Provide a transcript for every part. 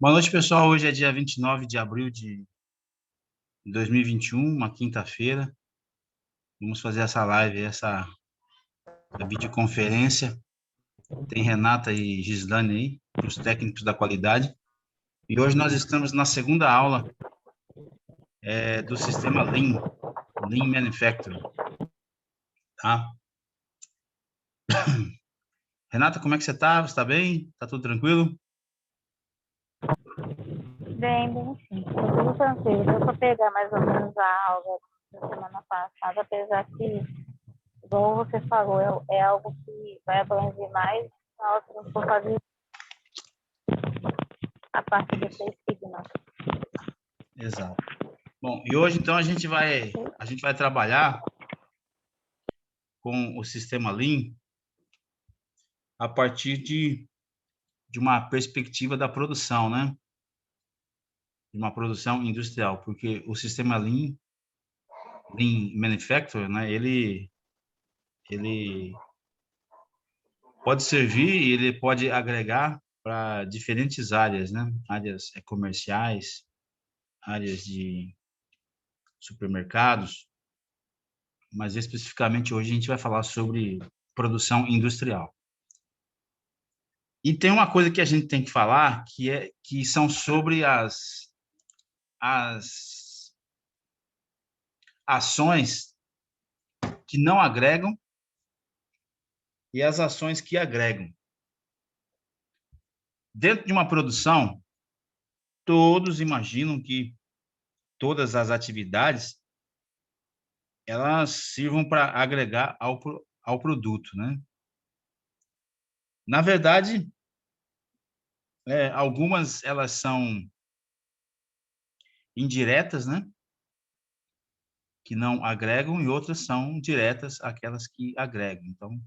Boa noite, pessoal. Hoje é dia 29 de abril de 2021, uma quinta-feira. Vamos fazer essa live, essa videoconferência. Tem Renata e Gislane aí, os técnicos da qualidade. E hoje nós estamos na segunda aula do sistema Lean Manufacturing, tá? Renata, como é que você está? Você está bem? Está tudo tranquilo? Bem, sim. Tô tudo tranquilo. Deu para pegar mais ou menos a aula da semana passada, apesar que, igual você falou, é algo que vai abranger mais nós não for fazer a parte de Seis Sigma. Exato. Bom, e hoje então a gente vai trabalhar com o sistema Lean a partir de uma perspectiva da produção, né? De uma produção industrial, porque o sistema Lean Manufacturing, né? Ele pode servir e ele pode agregar para diferentes áreas, né? Áreas comerciais, áreas de supermercados, mas especificamente hoje a gente vai falar sobre produção industrial. E tem uma coisa que a gente tem que falar que são sobre as ações que não agregam e as ações que agregam. Dentro de uma produção, todos imaginam que todas as atividades elas sirvam para agregar ao produto, né? Na verdade, algumas elas são indiretas, né? Que não agregam, e outras são diretas, aquelas que agregam. Então,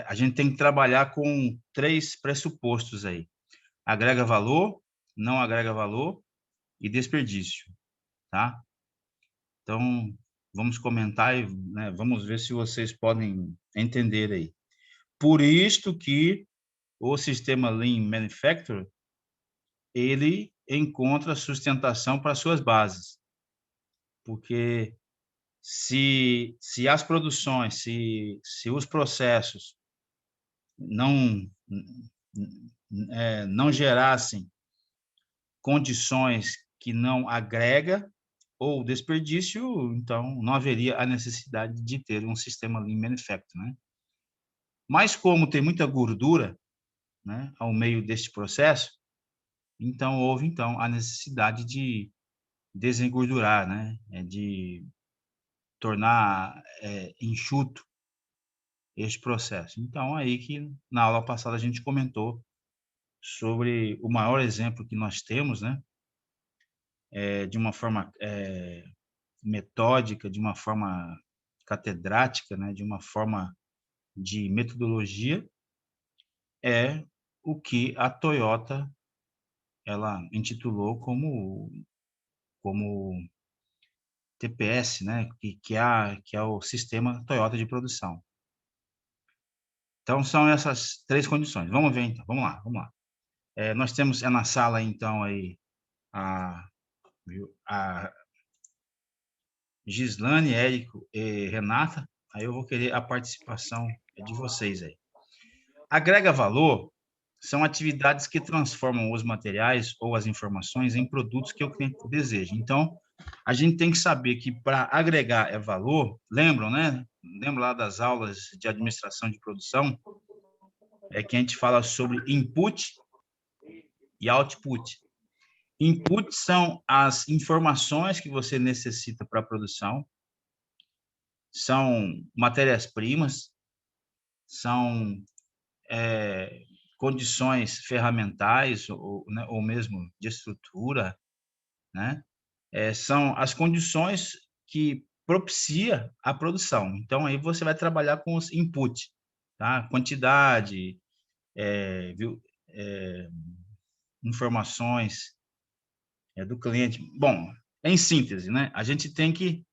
a gente tem que trabalhar com três pressupostos aí: agrega valor, não agrega valor e desperdício, tá? Então, vamos comentar e, né, vamos ver se vocês podem entender aí. Por isto que o sistema Lean Manufacturing, ele encontra sustentação para suas bases. Porque se as produções, se os processos não gerassem condições que não agrega ou desperdício, então não haveria a necessidade de ter um sistema Lean Manufacturing, né? Mas como tem muita gordura, né, ao meio deste processo, então houve então a necessidade de desengordurar, né, de tornar enxuto este processo. Então aí que na aula passada a gente comentou sobre o maior exemplo que nós temos, né, de uma forma metódica, de uma forma catedrática, né, de uma forma de metodologia, é o que a Toyota ela intitulou como TPS, né, que é o sistema Toyota de produção. Então são essas três condições. Vamos ver então. Vamos lá. Nós temos na sala então aí a Gislane, Érico e Renata. Aí eu vou querer a participação de vocês aí. Agrega valor são atividades que transformam os materiais ou as informações em produtos que o cliente deseja. Então, a gente tem que saber que para agregar valor, lembram, né? Lembra lá das aulas de administração de produção, que a gente fala sobre input e output. Input são as informações que você necessita para a produção, são matérias-primas, são condições ferramentais né, ou mesmo de estrutura, né? São as condições que propicia a produção. Então, aí você vai trabalhar com os inputs, tá? Quantidade, informações do cliente. Bom, em síntese, né? A gente tem que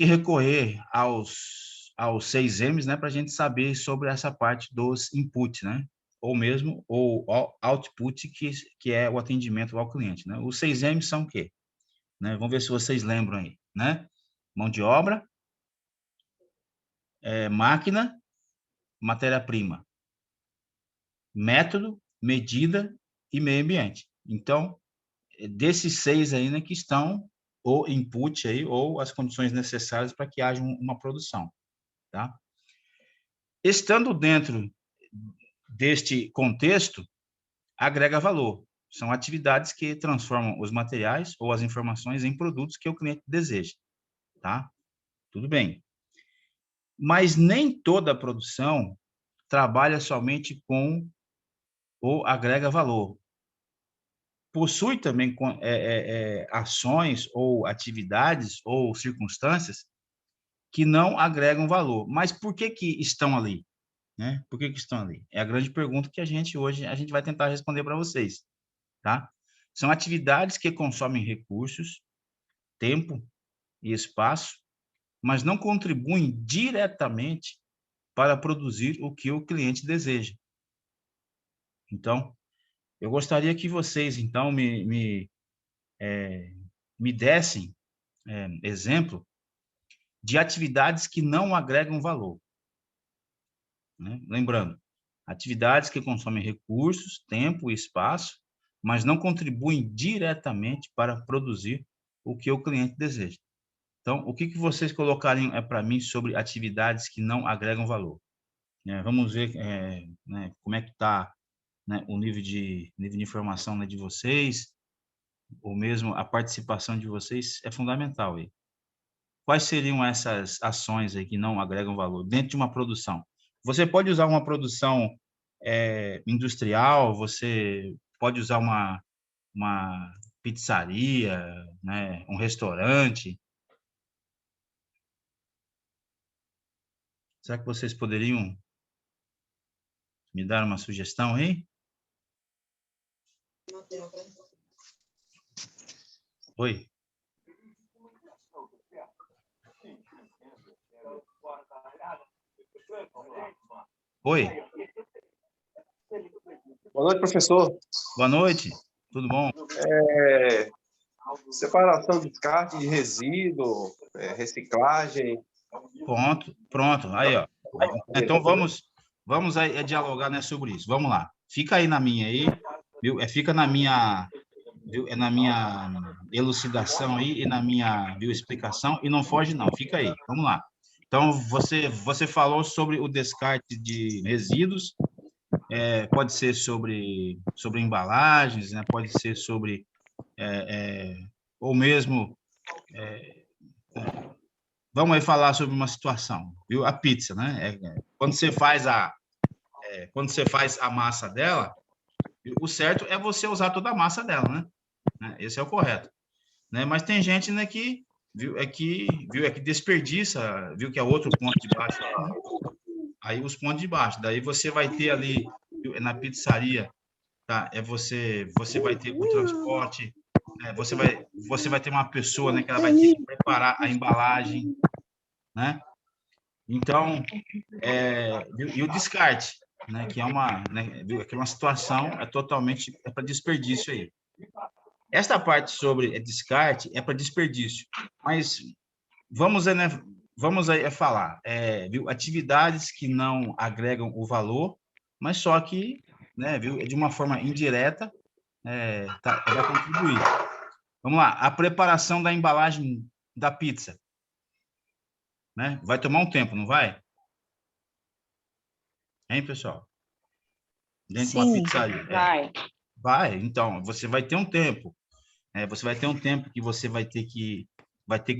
recorrer aos 6 M's, né, para a gente saber sobre essa parte dos inputs, né? ou mesmo o output, que é o atendimento ao cliente, né? Os 6M são o quê? Né? Vamos ver se vocês lembram aí, né? Mão de obra, máquina, matéria-prima, método, medida e meio ambiente. Então, desses 6 aí, né, que estão o input aí, ou as condições necessárias para que haja uma produção, tá? Estando dentro deste contexto, agrega valor. São atividades que transformam os materiais ou as informações em produtos que o cliente deseja, tá? Tudo bem. Mas nem toda produção trabalha somente com ou agrega valor. Possui também ações ou atividades ou circunstâncias que não agregam valor. Mas por que que estão ali? Né? Por que que estão ali? É a grande pergunta que hoje a gente vai tentar responder para vocês, tá? São atividades que consomem recursos, tempo e espaço, mas não contribuem diretamente para produzir o que o cliente deseja. Então, eu gostaria que vocês, então, me dessem exemplo de atividades que não agregam valor. Né? Lembrando, atividades que consomem recursos, tempo e espaço, mas não contribuem diretamente para produzir o que o cliente deseja. Então, o que vocês colocariam para mim sobre atividades que não agregam valor? Vamos ver né, como é que está, né, o nível de informação, né, de vocês, ou mesmo a participação de vocês é fundamental aí. Quais seriam essas ações aí que não agregam valor dentro de uma produção? Você pode usar uma produção industrial, você pode usar uma pizzaria, né, um restaurante. Será que vocês poderiam me dar uma sugestão aí? Oi. Oi. Boa noite, professor. Boa noite. Tudo bom? Separação, descarte de resíduo, reciclagem. Pronto. Aí, ó. Então vamos aí dialogar, né, sobre isso. Vamos lá. Fica aí na minha aí, viu? Fica na minha, viu? Na minha elucidação aí e na minha, viu, explicação, e não foge não. Fica aí. Vamos lá. Então você falou sobre o descarte de resíduos, pode ser sobre embalagens, né? Pode ser sobre ou mesmo vamos aí falar sobre uma situação, viu? A pizza, né? Quando você faz a massa dela, o certo é você usar toda a massa dela, né? Esse é o correto, né? Mas tem gente, né, que que desperdiça, viu, que é outro ponto de baixo, né? Aí os pontos de baixo, daí você vai ter ali, viu, na pizzaria, tá? Você vai ter o transporte, né? Você vai ter uma pessoa, né, que ela vai ter que preparar a embalagem, né? Então, e o descarte, né, que é uma situação totalmente para desperdício aí. Esta parte sobre descarte é para desperdício, mas vamos aí falar, viu, atividades que não agregam o valor, mas só que, né, viu, de uma forma indireta, vai contribuir. Vamos lá, a preparação da embalagem da pizza, né? Vai tomar um tempo, não vai? Hein, pessoal? Dentro de uma pizzaria. Vai. Então, você vai ter um tempo. Você vai ter um tempo que você vai ter que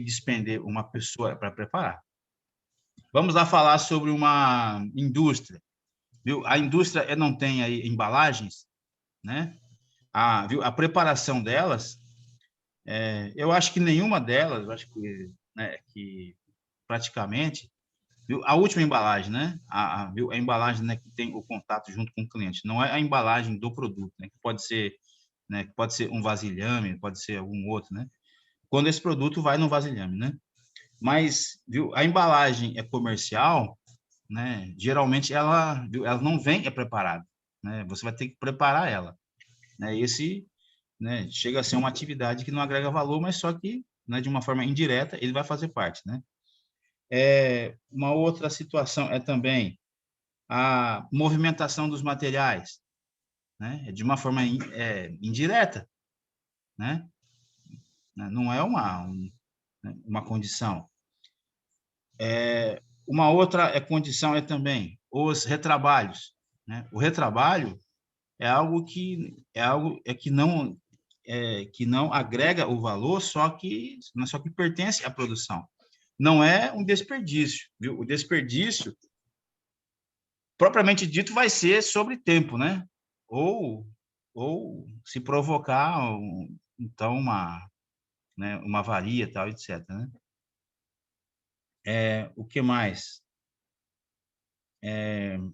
despender uma pessoa para preparar. Vamos lá falar sobre uma indústria. Viu? A indústria não tem aí embalagens, né? Viu? A preparação delas, eu acho que nenhuma delas, acho que, né, que praticamente, viu? A última embalagem, né? Viu? A embalagem, né, que tem o contato junto com o cliente, não é a embalagem do produto, né? Que pode ser, né? Pode ser um vasilhame, pode ser algum outro, né? Quando esse produto vai no vasilhame, né? Mas, viu? A embalagem comercial, né? Geralmente ela não vem preparada, né? Você vai ter que preparar ela, né? Esse, né, chega a ser uma atividade que não agrega valor, mas só que, né, de uma forma indireta, ele vai fazer parte, né? Uma outra situação é também a movimentação dos materiais, né? De uma forma indireta, né? Não é uma condição. Uma outra condição é também os retrabalhos, né? O retrabalho é algo que não agrega o valor, só que pertence à produção. Não é um desperdício, viu? O desperdício, propriamente dito, vai ser sobre tempo, né? Ou, ou se provocar, então, uma avaria, tal, etc., né? O que mais?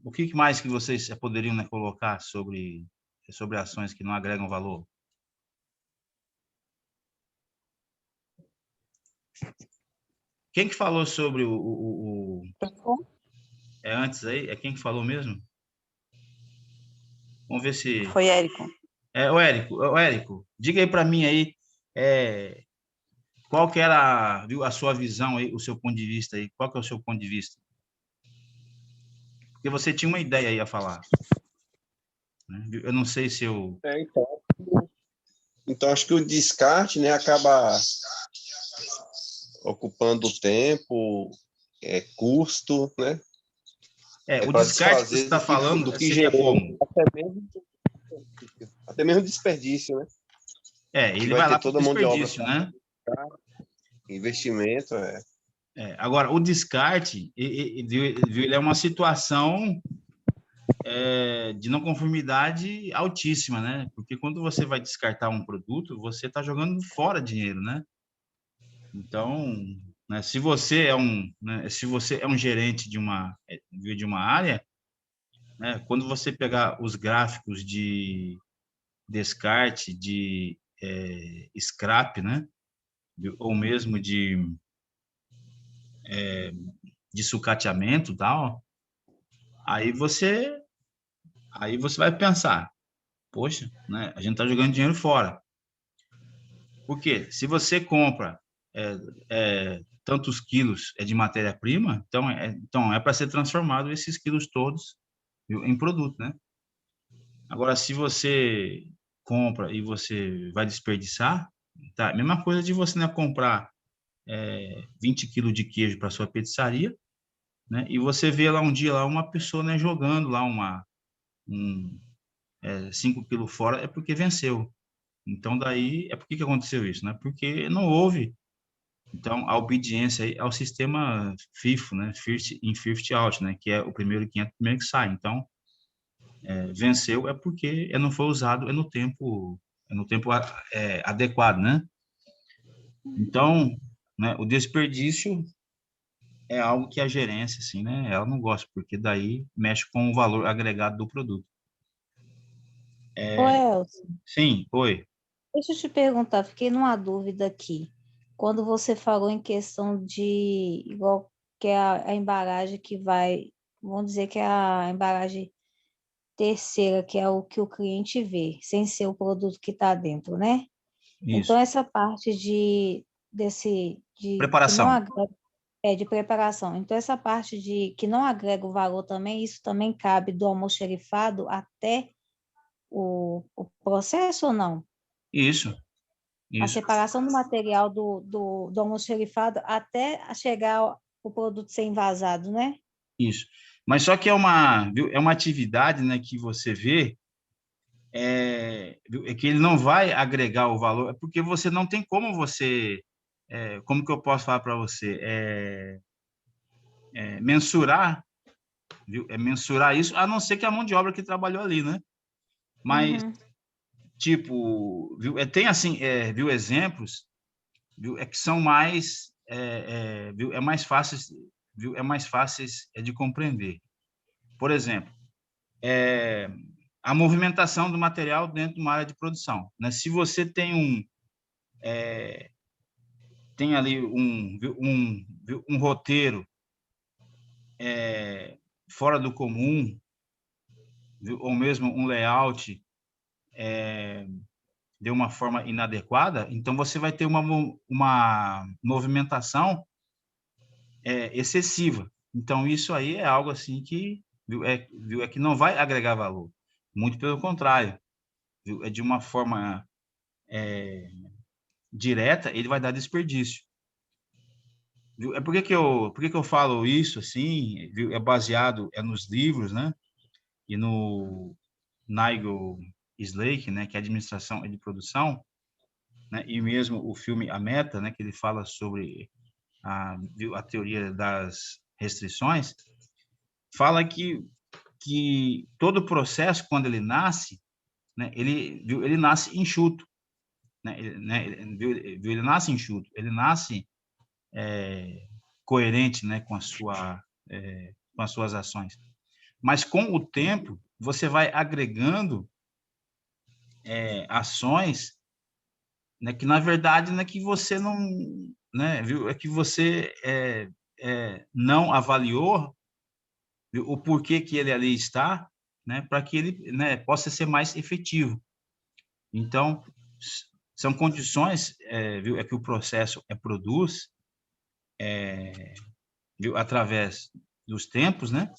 O que mais que vocês poderiam, né, colocar sobre ações que não agregam valor? Quem que falou sobre antes aí? É quem que falou mesmo? Vamos ver se... Foi Érico. O Érico, diga aí para mim aí, qual que era, viu, a sua visão aí, o seu ponto de vista aí, qual que é o seu ponto de vista? Porque você tinha uma ideia aí a falar, né? Eu não sei se eu... Então, acho que o descarte, né, acaba ocupando tempo, custo, né? O para descarte que você desfazer está falando, do que seria gerou, como? até mesmo desperdício, né? Que Ele vai vai ter lá para o toda a mão de obra desperdício, para né? investimento, Agora, o descarte, viu, ele é uma situação de não conformidade altíssima, né? Porque quando você vai descartar um produto, você está jogando fora dinheiro, né? Então, né, se você é um gerente de uma área, né, quando você pegar os gráficos de descarte, de scrap, né, ou mesmo de sucateamento, tal, aí você vai pensar, poxa, né, a gente está jogando dinheiro fora. Porque se você compra tantos quilos de matéria-prima, então é para ser transformado esses quilos todos, viu, em produto, né? Agora, se você compra e você vai desperdiçar, tá? Mesma coisa de você, né, comprar 20 quilos de queijo para sua pizzaria, né? E você vê lá um dia lá uma pessoa, né, jogando lá 5 quilos fora, é porque venceu. Então, daí, é por que aconteceu isso, né? Porque não houve, então, a obediência aí ao sistema FIFO, né? First in, first out, né? Que é o primeiro que entra, o primeiro que sai. Então, venceu é porque não foi usado no tempo adequado, né? Então, né, o desperdício é algo que a gerência, assim, né? Ela não gosta, porque daí mexe com o valor agregado do produto. Ô, Elcio, Sim, oi. deixa eu te perguntar, fiquei numa dúvida aqui. Quando você falou em questão de, igual que é a embalagem que vai, vamos dizer que é a embalagem terceira, que é o que o cliente vê, sem ser o produto que está dentro, né? Então, Isso. essa parte de que não Preparação. agrega, de preparação. Então, essa parte de que não agrega o valor também, isso também cabe do almoxarifado até o processo ou não? Isso, A isso, separação do material do almoxarifado até chegar o produto ser envasado, né? isso. Mas só que viu, é uma atividade, né, que você vê, viu, que ele não vai agregar o valor, é porque você não tem como como que eu posso falar para você? Mensurar, viu? Mensurar isso, a não ser que a mão de obra que trabalhou ali, né? Mas, Uhum. tipo, viu, tem assim, viu, exemplos, viu, que são mais, viu, mais fáceis, viu, mais fáceis de compreender. Por exemplo, a movimentação do material dentro de uma área de produção, né? Se você tem ali um roteiro fora do comum, viu? Ou mesmo um layout de uma forma inadequada, então você vai ter uma movimentação excessiva. Então, isso aí é algo assim que viu, é que não vai agregar valor. Muito pelo contrário, viu? É de uma forma direta, ele vai dar desperdício. Viu? Por que eu falo isso assim? Viu? É baseado nos livros, né? E no Nigel Slake, né? Que é administração e de produção, né? E mesmo o filme A Meta, né? Que ele fala sobre a teoria das restrições, fala que todo o processo, quando ele nasce, né, ele nasce enxuto, né, ele nasce enxuto, ele nasce coerente, né, com com as suas ações. Mas com o tempo, você vai agregando ações, né, que na verdade não é que você não, né, viu, é que você não avaliou o porquê que ele ali está, né, para que ele, né, possa ser mais efetivo. Então, são condições, viu, que o processo produz, viu, através dos tempos, né,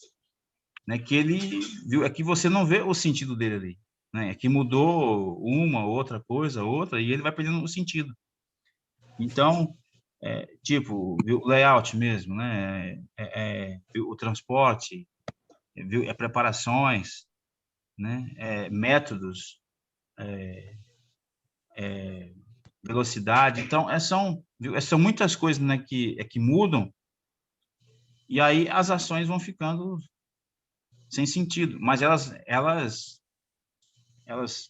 que ele, viu, que você não vê o sentido dele ali, né, que mudou uma, outra coisa, outra, e ele vai perdendo o sentido. Então, tipo, viu, layout mesmo, né, viu, o transporte, viu, preparações, né, métodos, velocidade. Então, são muitas coisas, né, que mudam, e aí as ações vão ficando sem sentido, mas elas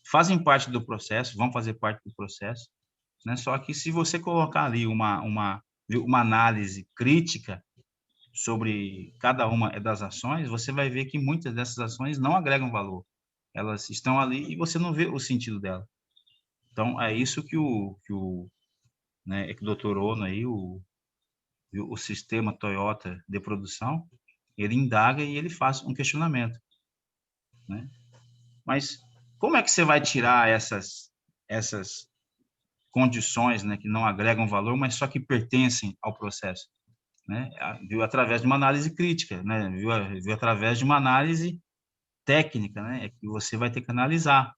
fazem parte do processo, vão fazer parte do processo, né? Só que se você colocar ali uma análise crítica sobre cada uma das ações, você vai ver que muitas dessas ações não agregam valor. Elas estão ali e você não vê o sentido dela. Então, é isso que né, que o Dr. Ono aí, o sistema Toyota de produção, ele indaga e ele faz um questionamento, né? Mas como é que você vai tirar essas condições, né, que não agregam valor, mas só que pertencem ao processo, né? Viu, através de uma análise crítica, né? Viu através de uma análise técnica, né? Que você vai ter que analisar.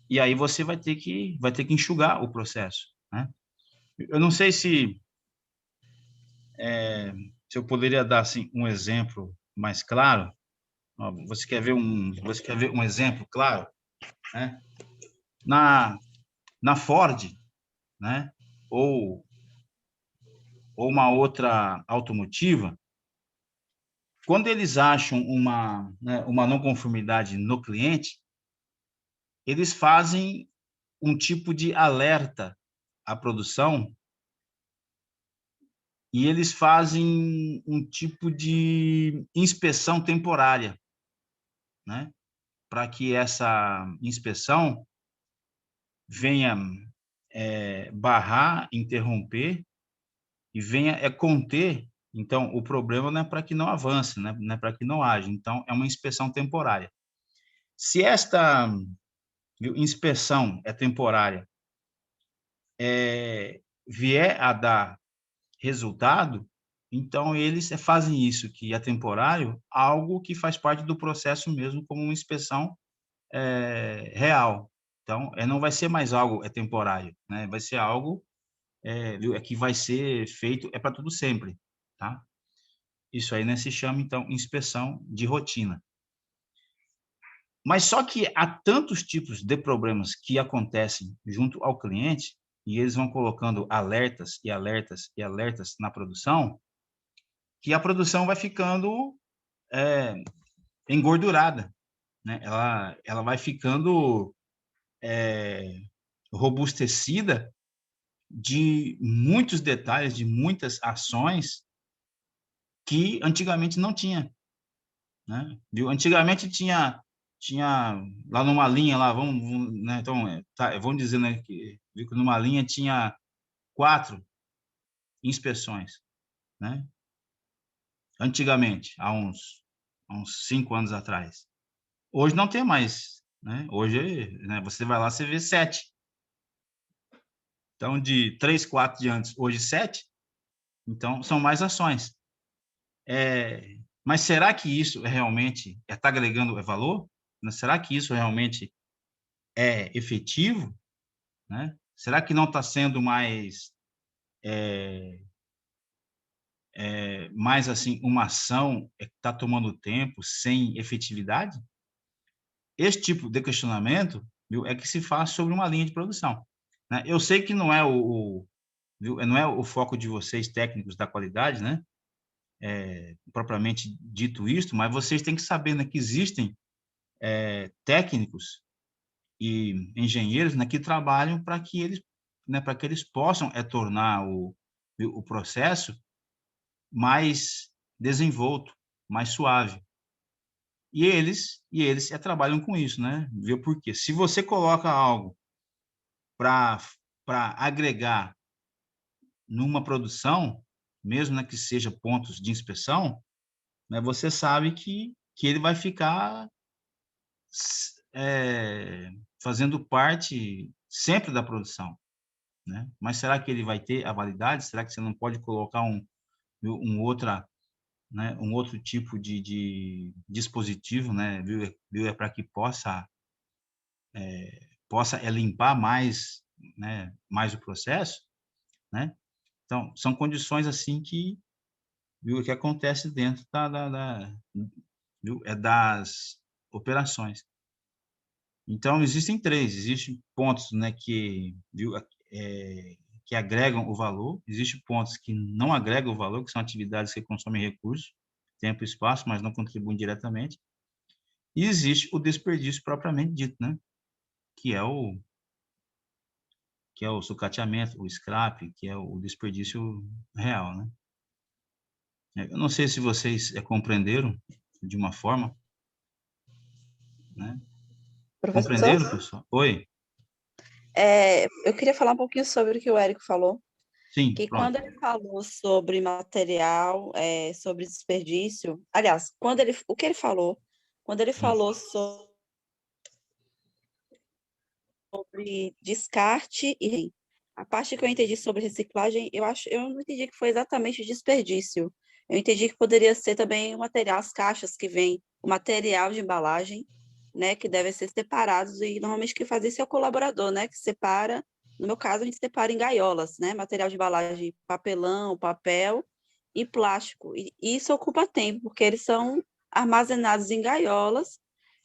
E aí você vai ter que enxugar o processo, né? Eu não sei se eu poderia dar assim um exemplo mais claro. Ó, você quer ver um exemplo claro, né? Na Ford, né? Ou uma outra automotiva, quando eles acham uma não conformidade no cliente, eles fazem um tipo de alerta à produção e eles fazem um tipo de inspeção temporária, né? Para que essa inspeção venha barrar, interromper e venha conter. Então, o problema não é para que não avance, né? Não é para que não haja. Então, é uma inspeção temporária. Se esta inspeção é temporária, vier a dar resultado, então eles fazem isso, que é temporário, algo que faz parte do processo mesmo, como uma inspeção real. Então, não vai ser mais algo temporário, né? Vai ser algo que vai ser feito para tudo sempre, tá? Isso aí, né, se chama, então, inspeção de rotina. Mas só que há tantos tipos de problemas que acontecem junto ao cliente, e eles vão colocando alertas e alertas e alertas na produção, que a produção vai ficando engordurada, né? Ela vai ficando robustecida de muitos detalhes, de muitas ações que antigamente não tinha, né? Viu? Antigamente tinha lá numa linha lá, né? Então, vamos dizer, né, que viu que numa linha tinha 4 inspeções, né? Antigamente, há uns há uns 5 anos atrás. Hoje não tem mais, né? Hoje, né, você vai lá, você vê 7. Então, de 3, 4 de antes, hoje 7. Então, são mais ações. Mas será que isso realmente está agregando valor? Será que isso realmente é efetivo? Né? Será que não está sendo mais mais assim uma ação que está tomando tempo sem efetividade? Esse tipo de questionamento, viu, é que se faz sobre uma linha de produção, né? Eu sei que não é não é o foco de vocês técnicos da qualidade, né? Propriamente dito isto, mas vocês têm que saber, né, que existem técnicos e engenheiros, né, que trabalham para que eles, né, para que eles possam tornar o processo mais desenvolto, mais suave. E eles trabalham com isso, né? Viu por quê? Se você coloca algo para agregar numa produção, mesmo, né, que seja pontos de inspeção, né, você sabe que ele vai ficar fazendo parte sempre da produção, né? Mas será que ele vai ter a validade? Será que você não pode colocar um outra, né, um outro tipo de dispositivo, né, viu, para que possa limpar mais, né, mais o processo, né? Então, são condições assim viu, que acontece dentro viu, das operações. Então, existem 3, existem pontos, né, viu, que agregam o valor, existem pontos que não agregam o valor, que são atividades que consomem recursos, tempo e espaço, mas não contribuem diretamente. E existe o desperdício propriamente dito, né, que é o sucateamento, o scrap, que é o desperdício real, né? Eu não sei se vocês compreenderam de uma forma, né? Professor, Compreenderam, pessoal? Oi? eu queria falar um pouquinho sobre o que o Érico falou, Sim, que pronto. quando ele falou sobre material, sobre desperdício, aliás, o que ele falou, quando ele falou sobre descarte e a parte que eu entendi sobre reciclagem, eu não entendi que foi exatamente o desperdício. Eu entendi que poderia ser também o material, as caixas que vem, o material de embalagem, né, que devem ser separados, e normalmente quem faz isso é o colaborador, né, que separa, no meu caso, a gente separa em gaiolas, né, material de embalagem, papelão, papel e plástico, e isso ocupa tempo, porque eles são armazenados em gaiolas,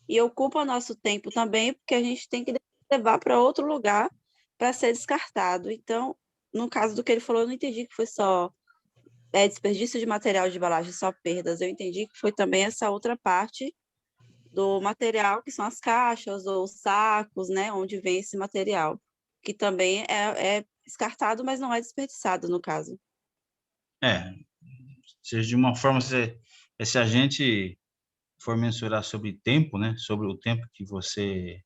e ocupa o nosso tempo também, porque a gente tem que levar para outro lugar para ser descartado. Então, no caso do que ele falou, eu não entendi que foi só desperdício de material de embalagem, só perdas. Eu entendi que foi também essa outra parte do material, que são as caixas ou os sacos, né, onde vem esse material, que também é descartado, mas não é desperdiçado, no caso. Seja de uma forma, se a gente for mensurar sobre tempo, né, sobre o tempo que você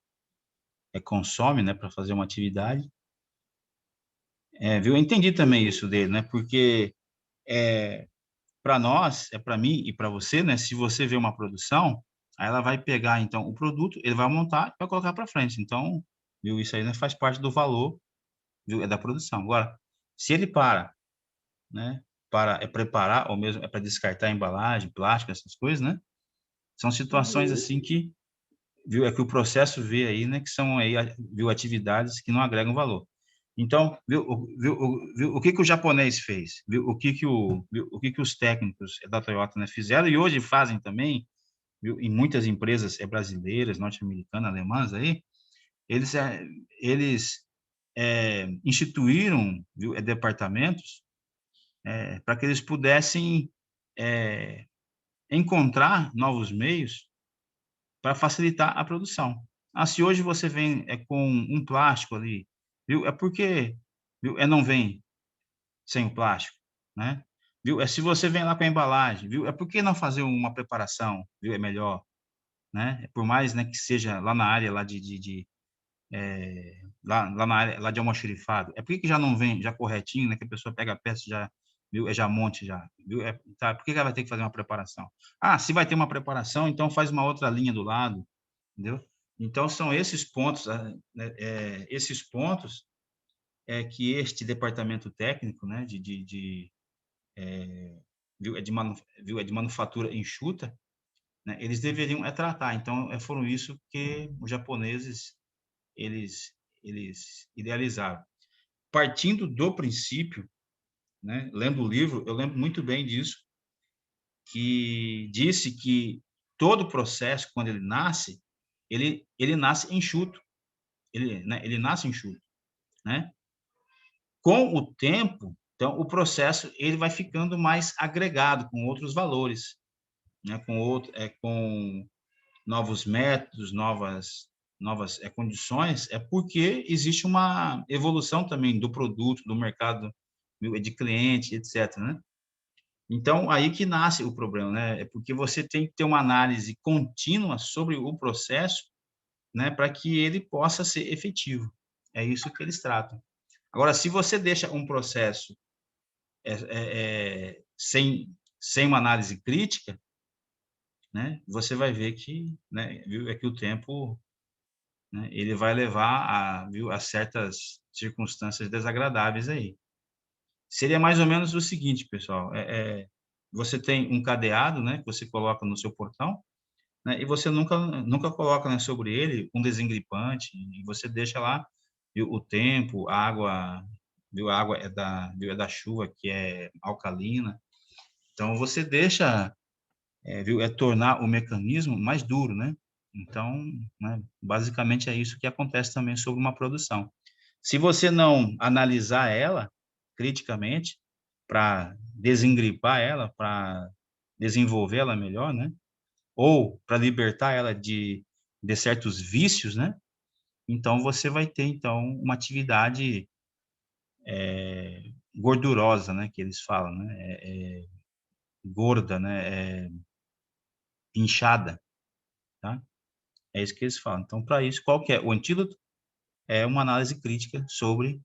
consome, né, para fazer uma atividade, viu? Eu entendi também isso dele, né, porque para nós, para mim e para você, né, se você vê uma produção, aí ela vai pegar, então, o produto, ele vai montar e vai colocar para frente. Então, viu, isso aí, né, faz parte do valor, viu, da produção. Agora, se ele né, para preparar, ou mesmo para descartar a embalagem, plástico, essas coisas, né, são situações assim que, viu, que o processo vê aí, né, que são aí, viu, atividades que não agregam valor. Então, viu, o que o japonês fez? Viu, o que os técnicos da Toyota, né, fizeram e hoje fazem também, viu, em muitas empresas brasileiras, norte-americanas, alemãs aí, eles instituíram, viu, departamentos para que eles pudessem encontrar novos meios para facilitar a produção. Se hoje você vem com um plástico ali, viu? É porque, viu? Não vem sem o plástico, né? Viu? Se você vem lá com a embalagem, viu? Por que não fazer uma preparação, viu? É melhor, né? Por mais, né, que seja lá na área lá lá na área lá de almoxarifado. Por que já não vem já corretinho, né? Que a pessoa pega a peça já viu? É já monte já, viu? Tá, por que ela vai ter que fazer uma preparação? Ah, se vai ter uma preparação, então faz uma outra linha do lado, entendeu? Então, são esses pontos, né, esses pontos que este departamento técnico, né, viu, de manufatura enxuta, né, eles deveriam tratar. Então, foram isso que os japoneses, eles idealizaram. Partindo do princípio, né, lendo o livro, eu lembro muito bem disso, que disse que todo processo, quando ele nasce nasce enxuto. Ele nasce enxuto, né? Com o tempo, então, o processo ele vai ficando mais agregado, com outros valores, né? Com novos métodos, novas condições, porque existe uma evolução também do produto, do mercado, de cliente, etc., né? Então, aí que nasce o problema, né? É porque você tem que ter uma análise contínua sobre o processo, né, para que ele possa ser efetivo. É isso que eles tratam. Agora, se você deixa um processo sem uma análise crítica, né, você vai ver que, né, viu, que o tempo, né, ele vai levar a certas circunstâncias desagradáveis aí. Seria mais ou menos o seguinte, pessoal, você tem um cadeado, né, que você coloca no seu portão, né, e você nunca coloca, né, sobre ele um desengripante, e você deixa lá, viu, o tempo, a água, viu, a água é da chuva, que é alcalina. Então, você deixa, viu, tornar o mecanismo mais duro, né? Então, né, basicamente é isso que acontece também sobre uma produção. Se você não analisar ela criticamente, para desengripar ela, para desenvolver ela melhor, né? Ou para libertar ela de certos vícios, né? Então, você vai ter, então, uma atividade gordurosa, né? Que eles falam, né? Gorda, né? Inchada, tá? É isso que eles falam. Então, para isso, qual que é o antídoto? É uma análise crítica sobre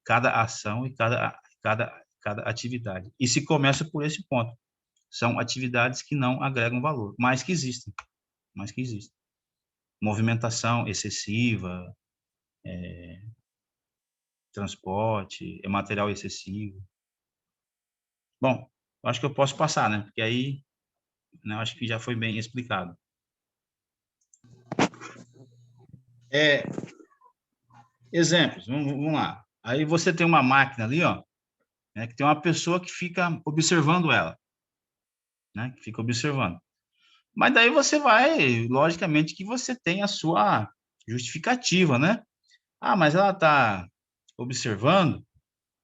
cada ação e cada atividade. E se começa por esse ponto. São atividades que não agregam valor, mas que existem. Movimentação excessiva, transporte, material excessivo. Bom, acho que eu posso passar, né? Porque aí, né, acho que já foi bem explicado. Exemplos, vamos lá. Aí você tem uma máquina ali, ó, né, que tem uma pessoa que fica observando ela, né? Que fica observando. Mas daí você vai, logicamente, que você tem a sua justificativa, né? Ah, mas ela está observando,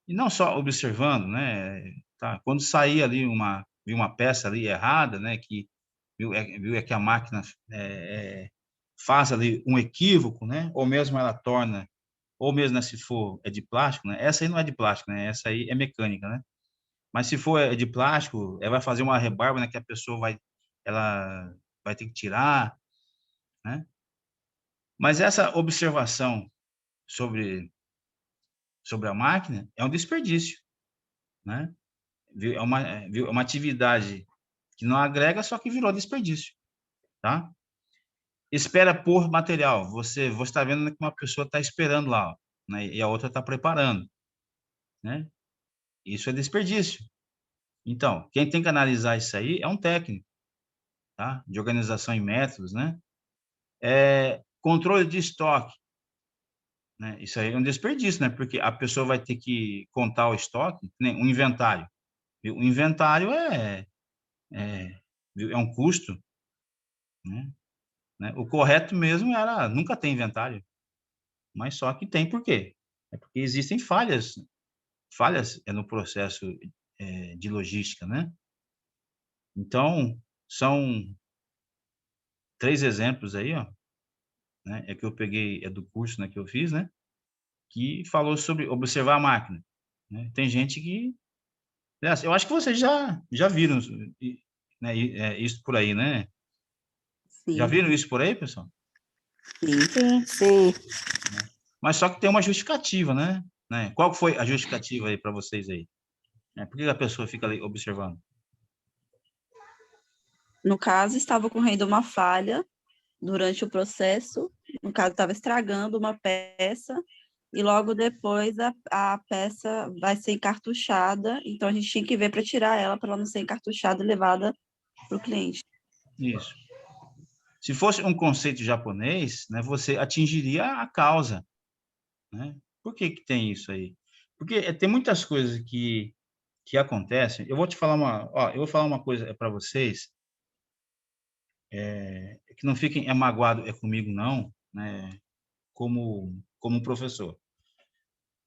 e não só observando, né? Tá, quando sair ali viu uma peça ali errada, né? Que viu que a máquina faz ali um equívoco, né? Ou mesmo ela torna, ou mesmo, né, se for de plástico, né? Essa aí não é de plástico, né? Essa aí é mecânica, né? Mas se for de plástico, ela vai fazer uma rebarba, né? Que a pessoa ela vai ter que tirar, né? Mas essa observação sobre a máquina é um desperdício, né? É uma atividade que não agrega, só que virou desperdício, tá? Espera por material. Você está vendo que uma pessoa está esperando lá, ó, né? E a outra está preparando, né? Isso é desperdício. Então, quem tem que analisar isso aí é um técnico, tá? De organização em métodos, né? Controle de estoque, né? Isso aí é um desperdício, né? Porque a pessoa vai ter que contar o estoque, né? Um inventário. O inventário é um custo, né? O correto mesmo era nunca ter inventário, mas só que tem por quê? É porque existem falhas no processo de logística, né? Então, são 3 exemplos aí, ó, né? Que eu peguei do curso, né, que eu fiz, né? Que falou sobre observar a máquina, né? Tem gente que, aliás, eu acho que vocês já viram, né, isso por aí, né? Já Sim, viram isso por aí, pessoal? sim, sim. Mas só que tem uma justificativa, né? Qual foi a justificativa aí para vocês aí? Por que a pessoa fica ali observando? No caso, estava ocorrendo uma falha durante o processo, no caso, estava estragando uma peça, e logo depois a peça vai ser encartuchada, então a gente tinha que ver para tirar ela, para ela não ser encartuchada e levada para o cliente. Isso. Se fosse um conceito japonês, né, você atingiria a causa, né? Por que que tem isso aí? Porque tem muitas coisas que acontecem. Eu vou te falar eu vou falar uma coisa para vocês, que não fiquem magoado comigo não, né? Como professor.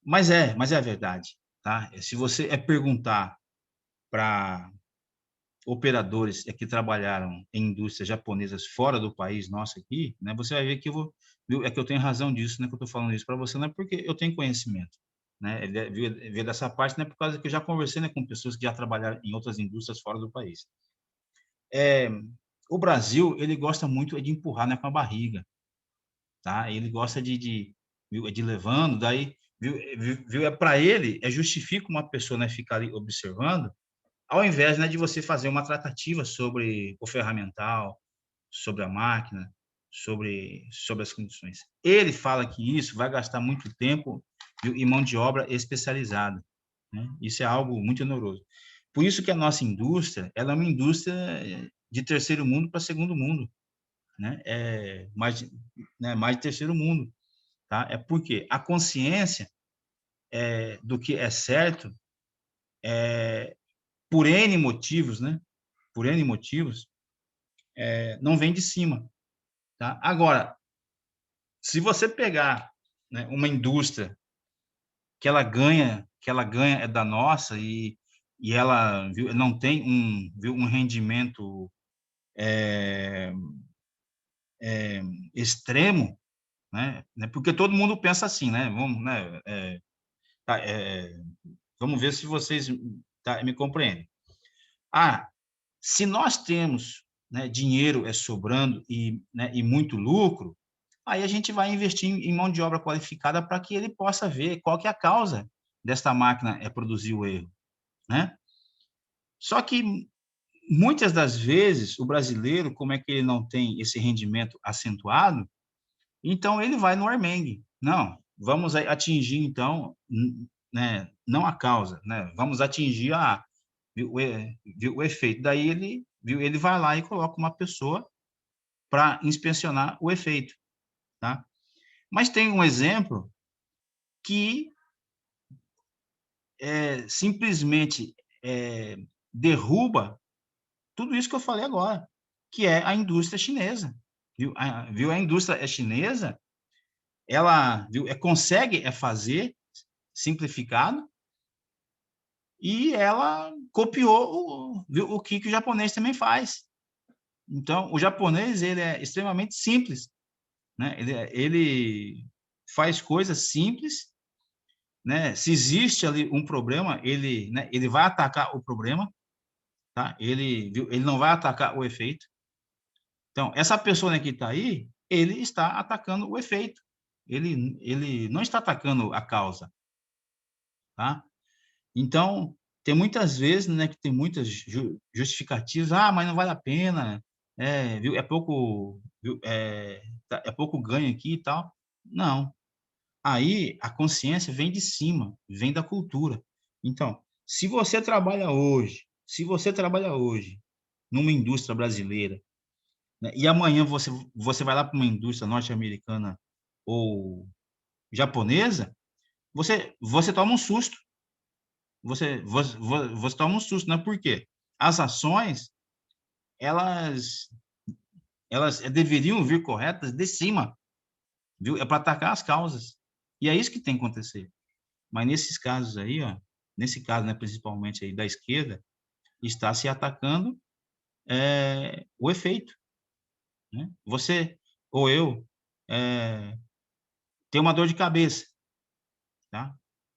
Mas é a verdade, tá? Se você perguntar para operadores que trabalharam em indústrias japonesas fora do país nosso aqui, né? Você vai ver que que eu tenho razão disso, né? Que eu estou falando isso para você, não é porque eu tenho conhecimento, né? Ver dessa parte, não é por causa que eu já conversei, né, com pessoas que já trabalharam em outras indústrias fora do país. O Brasil, ele gosta muito de empurrar, né, com a barriga, tá? Ele gosta de levando, daí, para ele, justifica uma pessoa, né, ficar ali observando, ao invés, né, de você fazer uma tratativa sobre o ferramental, sobre a máquina, sobre as condições. Ele fala que isso vai gastar muito tempo e mão de obra especializada, né? Isso é algo muito oneroso. Por isso que a nossa indústria, ela é uma indústria de terceiro mundo para segundo mundo, né? Mais de terceiro mundo, tá? É porque a consciência do que é certo, por N motivos, né? Por N motivos, não vem de cima, tá? Agora, se você pegar, né, uma indústria que ela ganha é da nossa e ela não tem um rendimento extremo, né? Porque todo mundo pensa assim, né? Tá, vamos ver se vocês me compreendem. Se nós temos, né, dinheiro sobrando e muito lucro, aí a gente vai investir em mão de obra qualificada para que ele possa ver qual que é a causa desta máquina produzir o erro, né? Só que muitas das vezes o brasileiro, como é que ele não tem esse rendimento acentuado, então ele vai no armengue. Não, vamos atingir então, né, não a causa, né? Vamos atingir o efeito. Daí ele vai lá e coloca uma pessoa para inspecionar o efeito, tá? Mas tem um exemplo que simplesmente derruba tudo isso que eu falei agora, que é a indústria chinesa. A indústria chinesa, ela consegue fazer simplificado e ela copiou o que o japonês também faz. Então, o japonês ele é extremamente simples, né? Ele faz coisas simples, né? Se existe ali um problema, ele vai atacar o problema, tá? Ele não vai atacar o efeito. Então, essa pessoa, né, que está aí, ele está atacando o efeito. Ele não está atacando a causa, tá? Então, tem muitas vezes, né, que tem muitas justificativas. Mas não vale a pena, viu? É pouco ganho aqui e tal. Não. Aí a consciência vem de cima, vem da cultura. Então, se você trabalha hoje numa indústria brasileira, né, e amanhã você vai lá para uma indústria norte-americana ou japonesa, você toma um susto. Você toma um susto, né? Por quê? As ações, elas deveriam vir corretas de cima, viu? É para atacar as causas. E é isso que tem que acontecer. Mas nesses casos aí, ó, nesse caso, né, principalmente aí da esquerda, está se atacando o efeito, né? Você ou eu tem uma dor de cabeça, tá?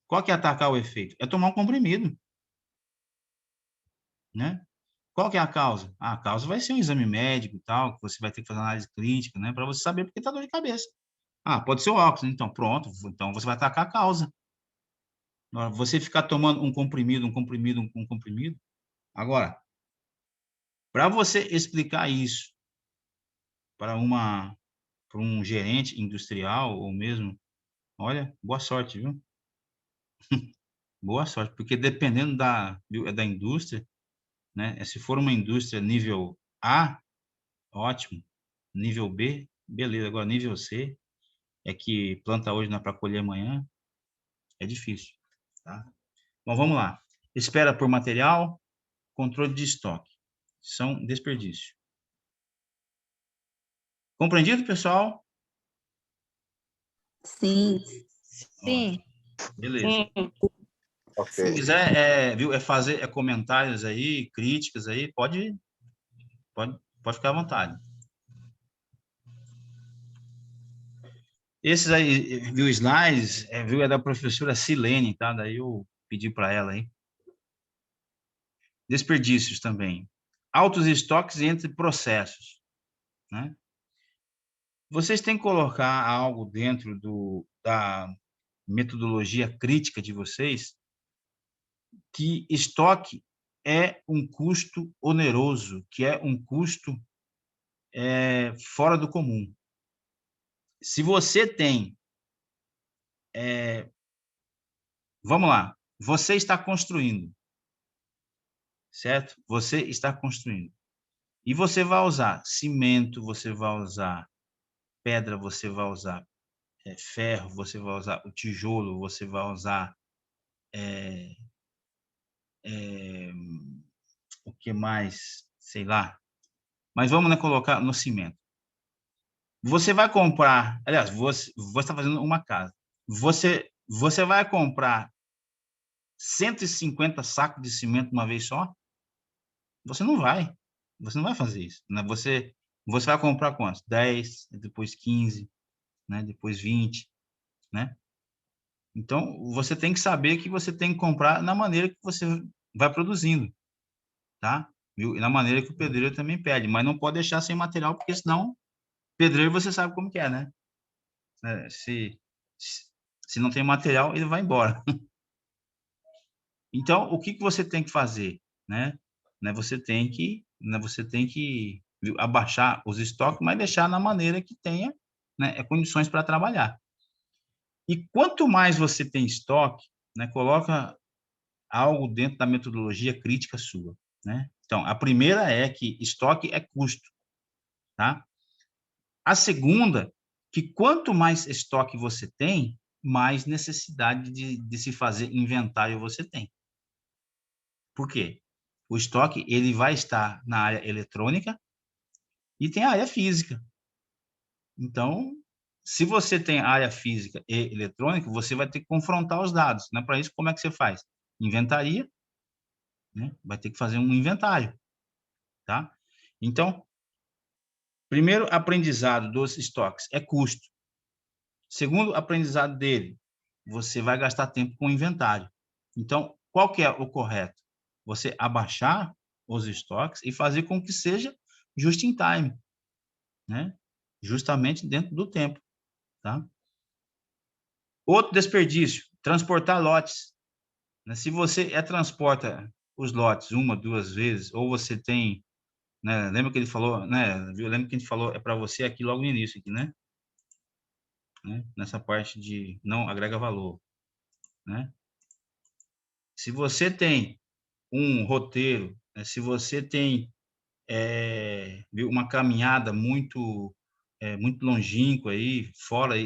Qual que é atacar o efeito? É tomar um comprimido, né? Qual que é a causa? A causa vai ser um exame médico e tal, que você vai ter que fazer análise clínica, né, para você saber porque está dor de cabeça. Pode ser o óxido, então pronto, então você vai atacar a causa. Você ficar tomando um comprimido. Agora, para você explicar isso para um gerente industrial ou mesmo, olha, boa sorte, viu? Boa sorte, porque dependendo da indústria, né? Se for uma indústria nível A, ótimo. Nível B, beleza. Agora, nível C, é que planta hoje não é para colher amanhã, é difícil, tá? Bom, vamos lá. Espera por material, controle de estoque. São desperdício. Compreendido, pessoal? Sim. Sim. Beleza. Sim. Se quiser, viu, fazer comentários aí, críticas aí, pode ficar à vontade. Esses aí, viu, slides, viu, é da professora Silene, tá? Daí eu pedi para ela aí. Desperdícios também. Altos estoques entre processos, né? Vocês têm que colocar algo dentro da metodologia crítica de vocês, que estoque é um custo oneroso, que é um custo fora do comum. Se você tem, vamos lá, você está construindo, certo? Você está construindo. E você vai usar cimento, você vai usar pedra, você vai usar ferro, você vai usar o tijolo, você vai usar o que mais, sei lá. Mas vamos, né, colocar no cimento. Você vai comprar, aliás, você está fazendo uma casa. Você vai comprar 150 sacos de cimento uma vez só? Você não vai. Você não vai fazer isso, né? Você vai comprar quantos? 10, depois 15, né? Depois 20, né? Então, você tem que saber que você tem que comprar na maneira que você vai produzindo, tá? Viu? E na maneira que o pedreiro também pede, mas não pode deixar sem material, porque senão, pedreiro você sabe como que é, né? Se não tem material, ele vai embora. Então, o que você tem que fazer, né? Você tem que abaixar os estoques, mas deixar na maneira que tenha, né, condições para trabalhar. E quanto mais você tem estoque, né, coloca algo dentro da metodologia crítica sua, né? Então, a primeira é que estoque é custo, tá? A segunda, que quanto mais estoque você tem, mais necessidade de se fazer inventário você tem. Por quê? O estoque ele vai estar na área eletrônica e tem a área física. Então, se você tem área física e eletrônica, você vai ter que confrontar os dados. Né? Para isso, como é que você faz? Inventaria, né? Vai ter que fazer um inventário. Tá? Então, primeiro aprendizado dos estoques é custo. Segundo aprendizado dele, você vai gastar tempo com o inventário. Então, qual que é o correto? Você abaixar os estoques e fazer com que seja just in time, né? Justamente dentro do tempo, tá? Outro desperdício, transportar lotes. Se você transporta os lotes uma, duas vezes, ou você tem, né? Lembra que ele falou, né? Lembra que a gente falou para você aqui logo no início, aqui, né? Nessa parte de não agrega valor, né? Se você tem um roteiro, né? Se você tem uma caminhada muito longínqua aí, fora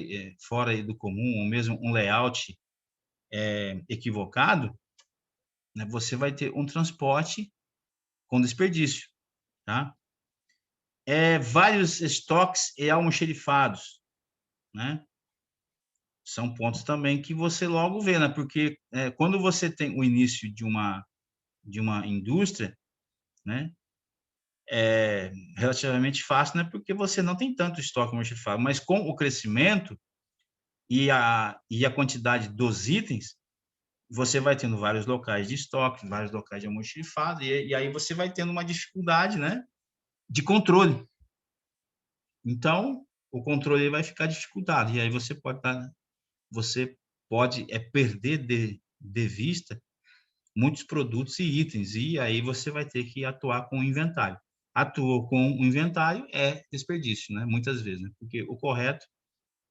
aí do comum, ou mesmo um layout equivocado, né? Você vai ter um transporte com desperdício, tá? Vários estoques e almoxerifados, né? São pontos também que você logo vê, né? Porque quando você tem o início de uma indústria, né? É relativamente fácil, né? Porque você não tem tanto estoque almoxerifado, mas com o crescimento e a quantidade dos itens, você vai tendo vários locais de estoque, vários locais de almoxerifado, e aí você vai tendo uma dificuldade, né? De controle. Então, o controle vai ficar dificultado, e aí você pode perder de vista muitos produtos e itens, e aí você vai ter que atuar com o inventário. Atuou com o inventário é desperdício, né? Muitas vezes, né? Porque o correto,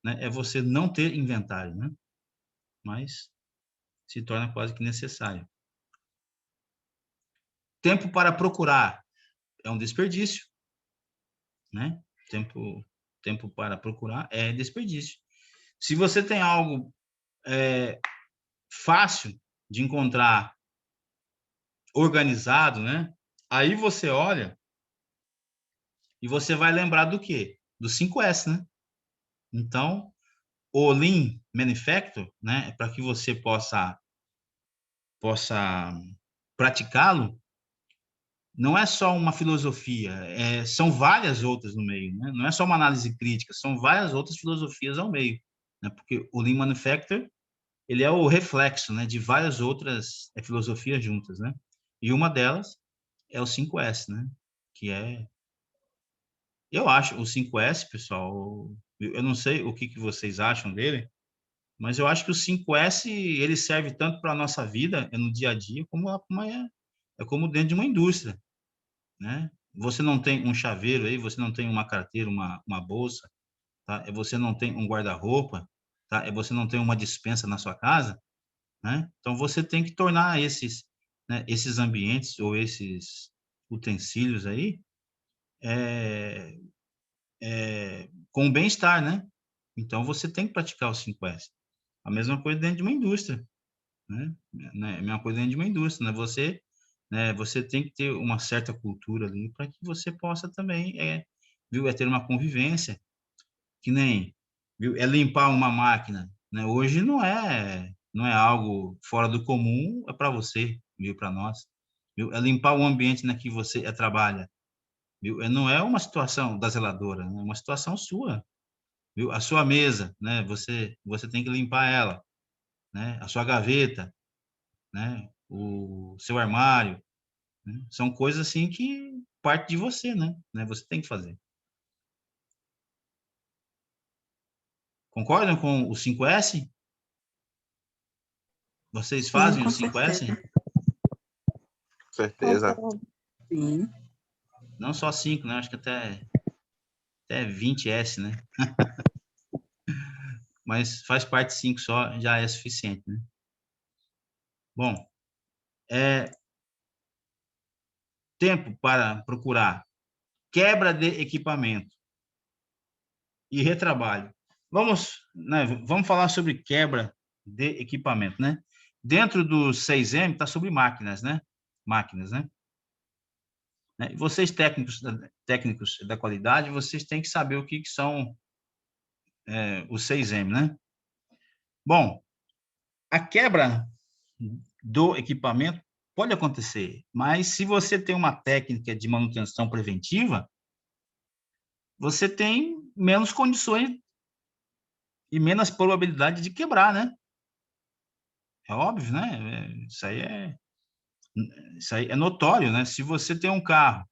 né, é você não ter inventário, né? Mas se torna quase que necessário. Tempo para procurar é um desperdício, né? Tempo para procurar é desperdício. Se você tem algo fácil de encontrar, organizado, né? Aí você olha e você vai lembrar do quê? Do 5S, né? Então, o Lean Manufacturing, né? Para que você possa praticá-lo, não é só uma filosofia, são várias outras no meio, né? Não é só uma análise crítica, são várias outras filosofias ao meio, né? Porque o Lean Manufacturing, ele é o reflexo, né, de várias outras filosofias juntas, né? E uma delas é o 5S, né? Que eu acho o 5S, pessoal, eu não sei o que vocês acham dele, mas eu acho que o 5S ele serve tanto para a nossa vida, no dia a dia, como dentro de uma indústria, né? Você não tem um chaveiro aí, você não tem uma carteira, uma bolsa, tá? Você não tem um guarda-roupa, tá? Você não tem uma despensa na sua casa, né? Então você tem que tornar esses ambientes ou esses utensílios aí com bem-estar, né? Então você tem que praticar o 5S. A mesma coisa dentro de uma indústria, né? A mesma coisa dentro de uma indústria, né? Você tem que ter uma certa cultura ali para que você possa também, viu, ter uma convivência, que nem, viu, limpar uma máquina, né? Hoje não é algo fora do comum, é para você, viu, para nós, viu? É limpar o ambiente na que você trabalha, viu? Não é uma situação da zeladora, né? É uma situação sua, viu? A sua mesa, né? Você tem que limpar ela, né? A sua gaveta, né? O seu armário, né? São coisas assim que parte de você, né? Você tem que fazer. Concordam com o 5S? Vocês Sim, fazem o com 5S? certeza. Com certeza. Sim. Não só 5, né? Acho que até 20S, né? Mas faz parte 5 só, já é suficiente, né? Bom, tempo para procurar quebra de equipamento e retrabalho. Vamos falar sobre quebra de equipamento, né? Dentro do 6M está sobre máquinas, né? Máquinas, né? E vocês técnicos da qualidade, vocês têm que saber o que são os 6M, né? Bom, a quebra do equipamento pode acontecer, mas se você tem uma técnica de manutenção preventiva, você tem menos condições e menos probabilidade de quebrar, né? É óbvio, né? Isso aí é notório, né? Se você tem um carro,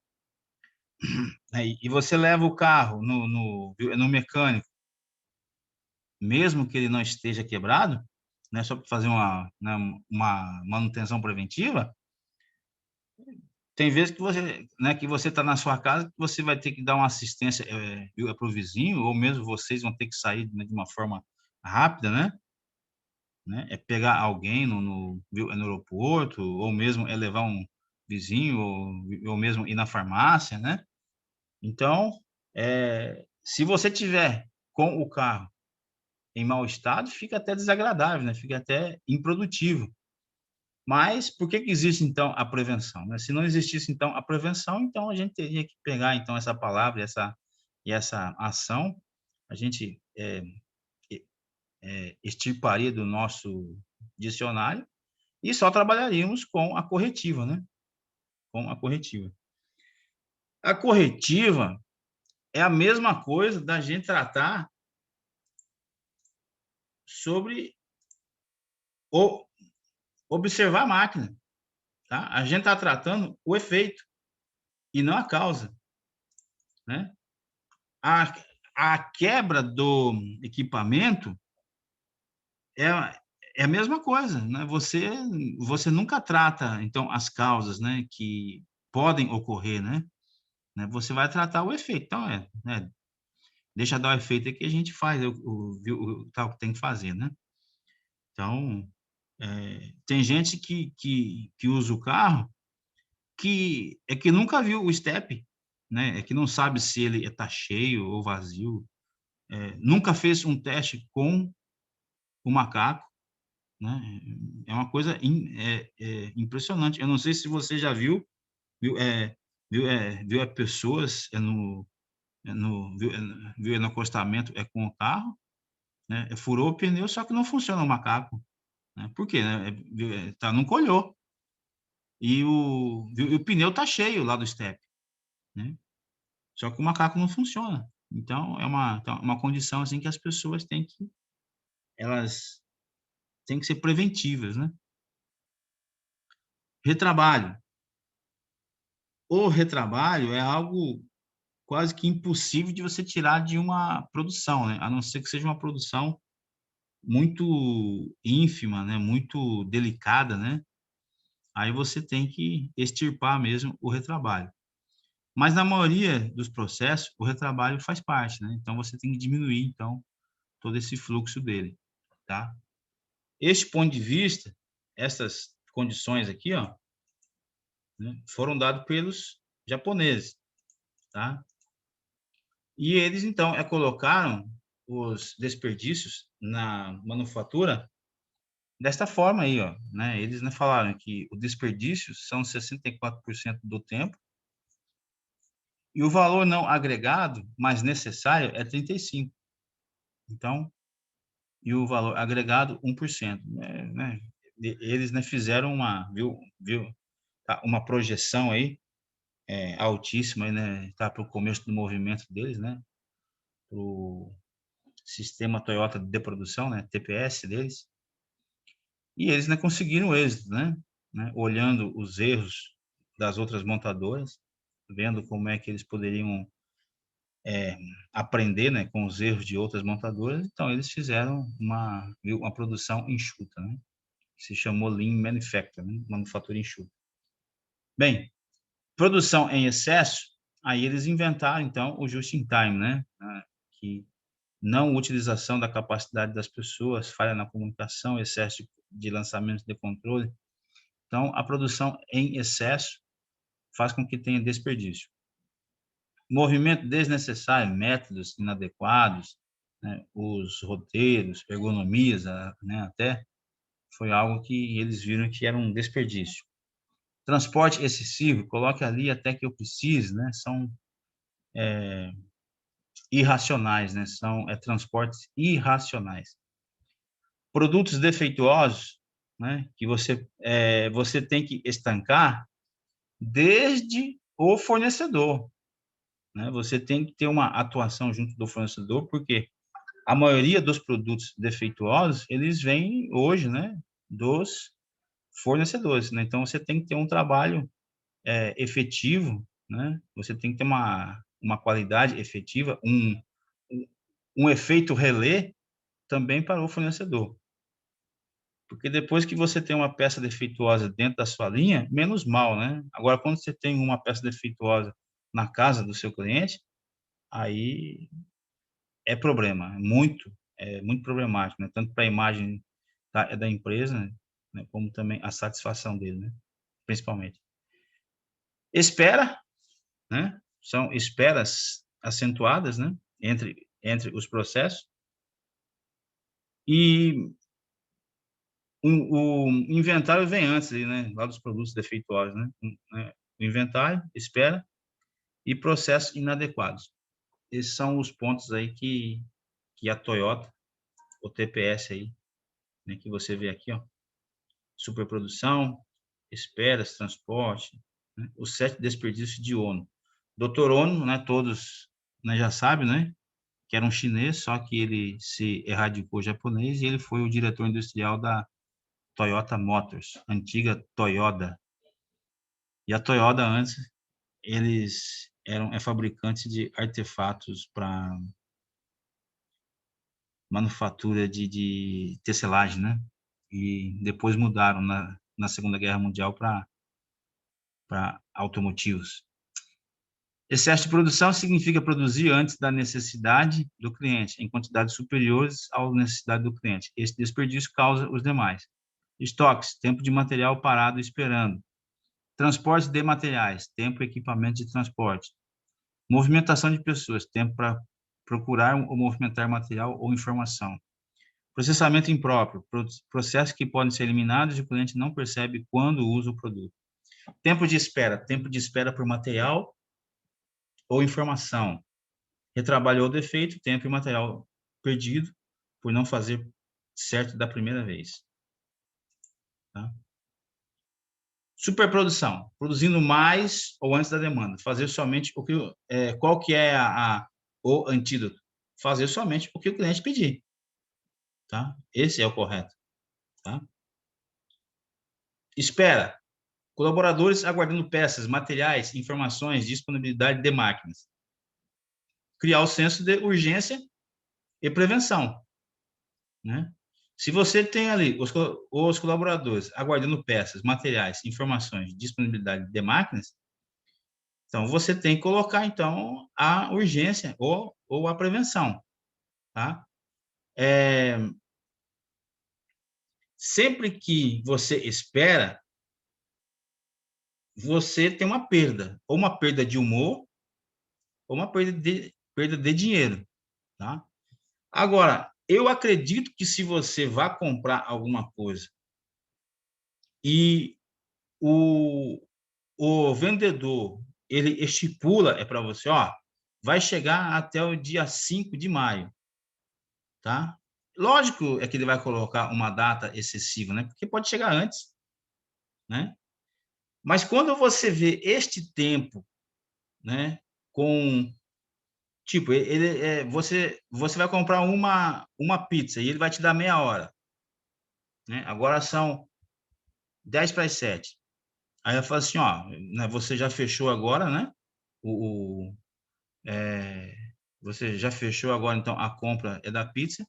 né, e você leva o carro no mecânico, mesmo que ele não esteja quebrado, né, só para fazer uma manutenção preventiva, tem vezes que você está na sua casa, que você vai ter que dar uma assistência para o vizinho, ou mesmo vocês vão ter que sair, né, de uma forma rápida, né? É pegar alguém no aeroporto, ou mesmo levar um vizinho, ou mesmo ir na farmácia, né? Então, se você tiver com o carro em mau estado, fica até desagradável, né? Fica até improdutivo. Mas por que existe, então, a prevenção, né? Se não existisse, então, a prevenção, então a gente teria que pegar, então, essa palavra e essa ação, a gente extirparia do nosso dicionário e só trabalharíamos com a corretiva, né? Com a corretiva. A corretiva é a mesma coisa da gente tratar sobre observar a máquina, tá? A gente está tratando o efeito e não a causa, né? A quebra do equipamento é a mesma coisa, né? Você nunca trata, então, as causas, né, que podem ocorrer, né? Você vai tratar o efeito. Então, né, deixa dar o efeito que a gente faz o tal que tem que fazer, né? Então, tem gente que usa o carro que nunca viu o step, né? Que não sabe se ele está cheio ou vazio, nunca fez um teste com o macaco, né? É uma coisa impressionante. Eu não sei se você já viu, viu pessoas viu no acostamento com o carro, né? Furou o pneu, só que não funciona o macaco, né? Por quê? Né? Não colhou. E o pneu tá cheio lá do step, né? Só que o macaco não funciona. Então, uma condição assim que as pessoas elas têm que ser preventivas, né? Retrabalho. O retrabalho é algo quase que impossível de você tirar de uma produção, né? A não ser que seja uma produção muito ínfima, né? Muito delicada, né? Aí você tem que extirpar mesmo o retrabalho. Mas na maioria dos processos, o retrabalho faz parte, né? Então você tem que diminuir então todo esse fluxo dele, tá? Este ponto de vista, essas condições aqui, ó, né, foram dadas pelos japoneses, tá? E eles então colocaram os desperdícios na manufatura desta forma aí, ó, né? Eles, né, falaram que o desperdício são 64% do tempo e o valor não agregado, mas necessário, é 35%. Então, e o valor agregado 1%, né? Eles, né, fizeram uma projeção aí altíssima aí, né, tá para o começo do movimento deles, né? O sistema Toyota de produção, né, TPS deles. E eles, né, conseguiram êxito, né? Olhando os erros das outras montadoras, vendo como é que eles poderiam aprender, né, com os erros de outras montadoras. Então eles fizeram uma produção enxuta, né? Que se chamou Lean Manufacturing, né? Manufatura enxuta. Bem, produção em excesso, aí eles inventaram então o just in time, né? Que não utilização da capacidade das pessoas, falha na comunicação, excesso de lançamento de controle. Então, a produção em excesso faz com que tenha desperdício. Movimento desnecessário, métodos inadequados, né, os roteiros, ergonomias, né, até, foi algo que eles viram que era um desperdício. Transporte excessivo, coloque ali até que eu precise, né, são irracionais, né, são transportes irracionais. Produtos defeituosos, né, que você tem que estancar desde o fornecedor, né? Você tem que ter uma atuação junto do fornecedor, porque a maioria dos produtos defeituosos, eles vêm hoje, né, dos fornecedores, né? Então, você tem que ter um trabalho efetivo, né? Você tem que ter uma qualidade efetiva, um efeito relé também para o fornecedor. Porque depois que você tem uma peça defeituosa dentro da sua linha, menos mal, né? Agora, quando você tem uma peça defeituosa na casa do seu cliente, aí é problema, é muito problemático, né? Tanto para a imagem da empresa, né? Como também a satisfação dele, né? Principalmente. Espera, né? São esperas acentuadas, né? Entre os processos. E o inventário vem antes, né? Lá dos produtos defeituosos, né? O inventário, espera e processos inadequados. Esses são os pontos aí que a Toyota, o TPS aí, né, que você vê aqui, ó, superprodução, esperas, transporte, né, os 7 desperdícios de Ono. Dr. Ono, né, todos, né, já sabem, né, que era um chinês, só que ele se erradicou japonês e ele foi o diretor industrial da Toyota Motors, antiga Toyota. E a Toyota antes, eles eram fabricantes de artefatos para manufatura de tecelagem, né? e depois mudaram na Segunda Guerra Mundial para automotivos. Excesso de produção significa produzir antes da necessidade do cliente, em quantidades superiores à necessidade do cliente. Esse desperdício causa os demais. Estoques, tempo de material parado esperando. Transporte de materiais, tempo e equipamento de transporte. Movimentação de pessoas, tempo para procurar ou movimentar material ou informação. Processamento impróprio, processos que podem ser eliminados e o cliente não percebe quando usa o produto. Tempo de espera por material ou informação. Retrabalho ou defeito, tempo e material perdido por não fazer certo da primeira vez. Tá? Superprodução, produzindo mais ou antes da demanda, fazer somente o que qual que é o antídoto? Fazer somente o que o cliente pedir, tá? Esse é o correto, tá? Espera, colaboradores aguardando peças, materiais, informações, disponibilidade de máquinas. Criar o senso de urgência e prevenção, né? Se você tem ali os colaboradores aguardando peças, materiais, informações, disponibilidade de máquinas, então você tem que colocar então a urgência ou a prevenção, tá? Sempre que você espera, você tem uma perda, ou uma perda de humor, ou uma perda de dinheiro, tá? Agora, eu acredito que se você vai comprar alguma coisa e o vendedor, ele estipula para você, ó, vai chegar até o dia 5 de maio, tá? Lógico é que ele vai colocar uma data excessiva, né? Porque pode chegar antes, né? Mas quando você vê este tempo, né, com tipo, você vai comprar uma pizza e ele vai te dar meia hora, né? Agora são 6:50. Aí eu falo assim, ó, né, você já fechou agora, né? Você já fechou agora, então a compra é da pizza.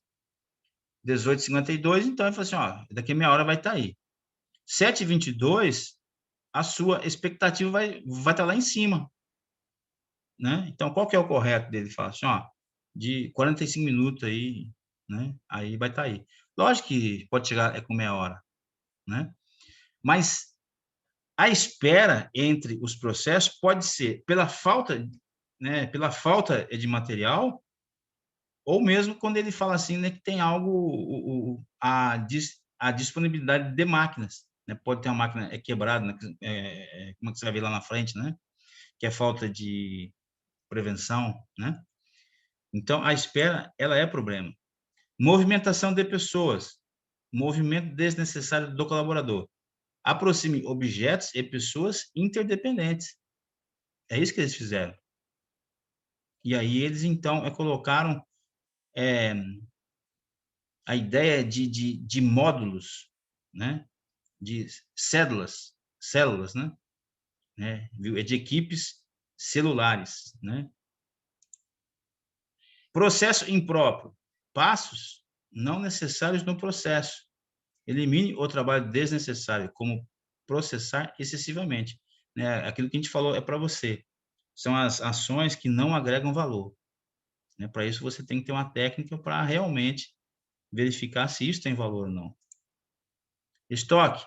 18:52, então eu falo assim, ó, daqui a meia hora vai estar aí. 7:22, a sua expectativa vai estar lá em cima, né? Então, qual que é o correto dele? Fala assim, ó, de 45 minutos aí, né? Aí vai estar aí. Lógico que pode chegar com meia hora, né? Mas a espera entre os processos pode ser pela falta, né? Pela falta de material, ou mesmo quando ele fala assim, né? Que tem algo, a disponibilidade de máquinas, né? Pode ter uma máquina quebrada, né? Como é que você vai ver lá na frente, né? Que é falta de prevenção, né? Então, a espera, ela é problema. Movimentação de pessoas, movimento desnecessário do colaborador. Aproxime objetos e pessoas interdependentes. É isso que eles fizeram. E aí eles, então, colocaram a ideia de módulos, né? De células, né? De equipes celulares, né? Processo impróprio. Passos não necessários no processo. Elimine o trabalho desnecessário, como processar excessivamente, né? Aquilo que a gente falou é para você. São as ações que não agregam valor, né? Para isso você tem que ter uma técnica para realmente verificar se isso tem valor ou não. Estoque.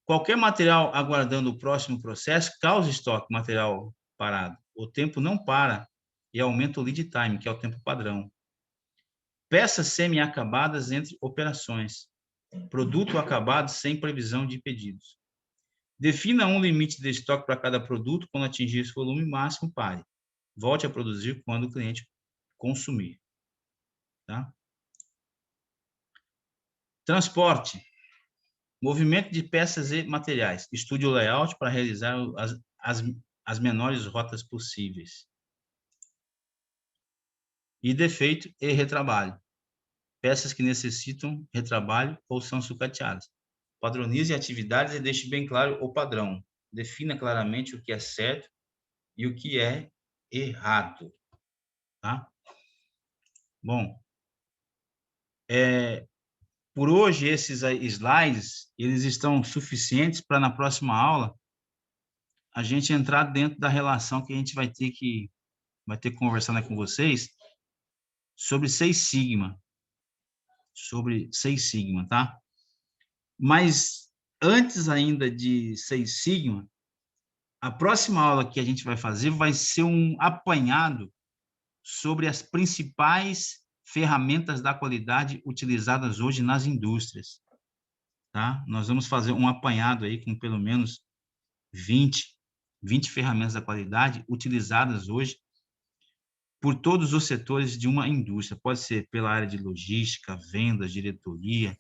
Qualquer material aguardando o próximo processo causa estoque, material parado. O tempo não para e aumenta o lead time, que é o tempo padrão. Peças semi-acabadas entre operações. Produto acabado sem previsão de pedidos. Defina um limite de estoque para cada produto. Quando atingir esse volume máximo, pare. Volte a produzir quando o cliente consumir. Tá? Transporte. Movimento de peças e materiais. Estude o layout para realizar as menores rotas possíveis. E defeito e retrabalho. Peças que necessitam retrabalho ou são sucateadas. Padronize atividades e deixe bem claro o padrão. Defina claramente o que é certo e o que é errado. Tá? Bom, por hoje, esses slides, eles estão suficientes para, na próxima aula, a gente entrar dentro da relação que a gente vai ter que conversar, né, com vocês sobre Seis Sigma. Sobre Seis Sigma, tá? Mas antes ainda de Seis Sigma, a próxima aula que a gente vai fazer vai ser um apanhado sobre as principais ferramentas da qualidade utilizadas hoje nas indústrias, tá? Nós vamos fazer um apanhado aí com pelo menos 20 ferramentas da qualidade utilizadas hoje por todos os setores de uma indústria. Pode ser pela área de logística, vendas, diretoria,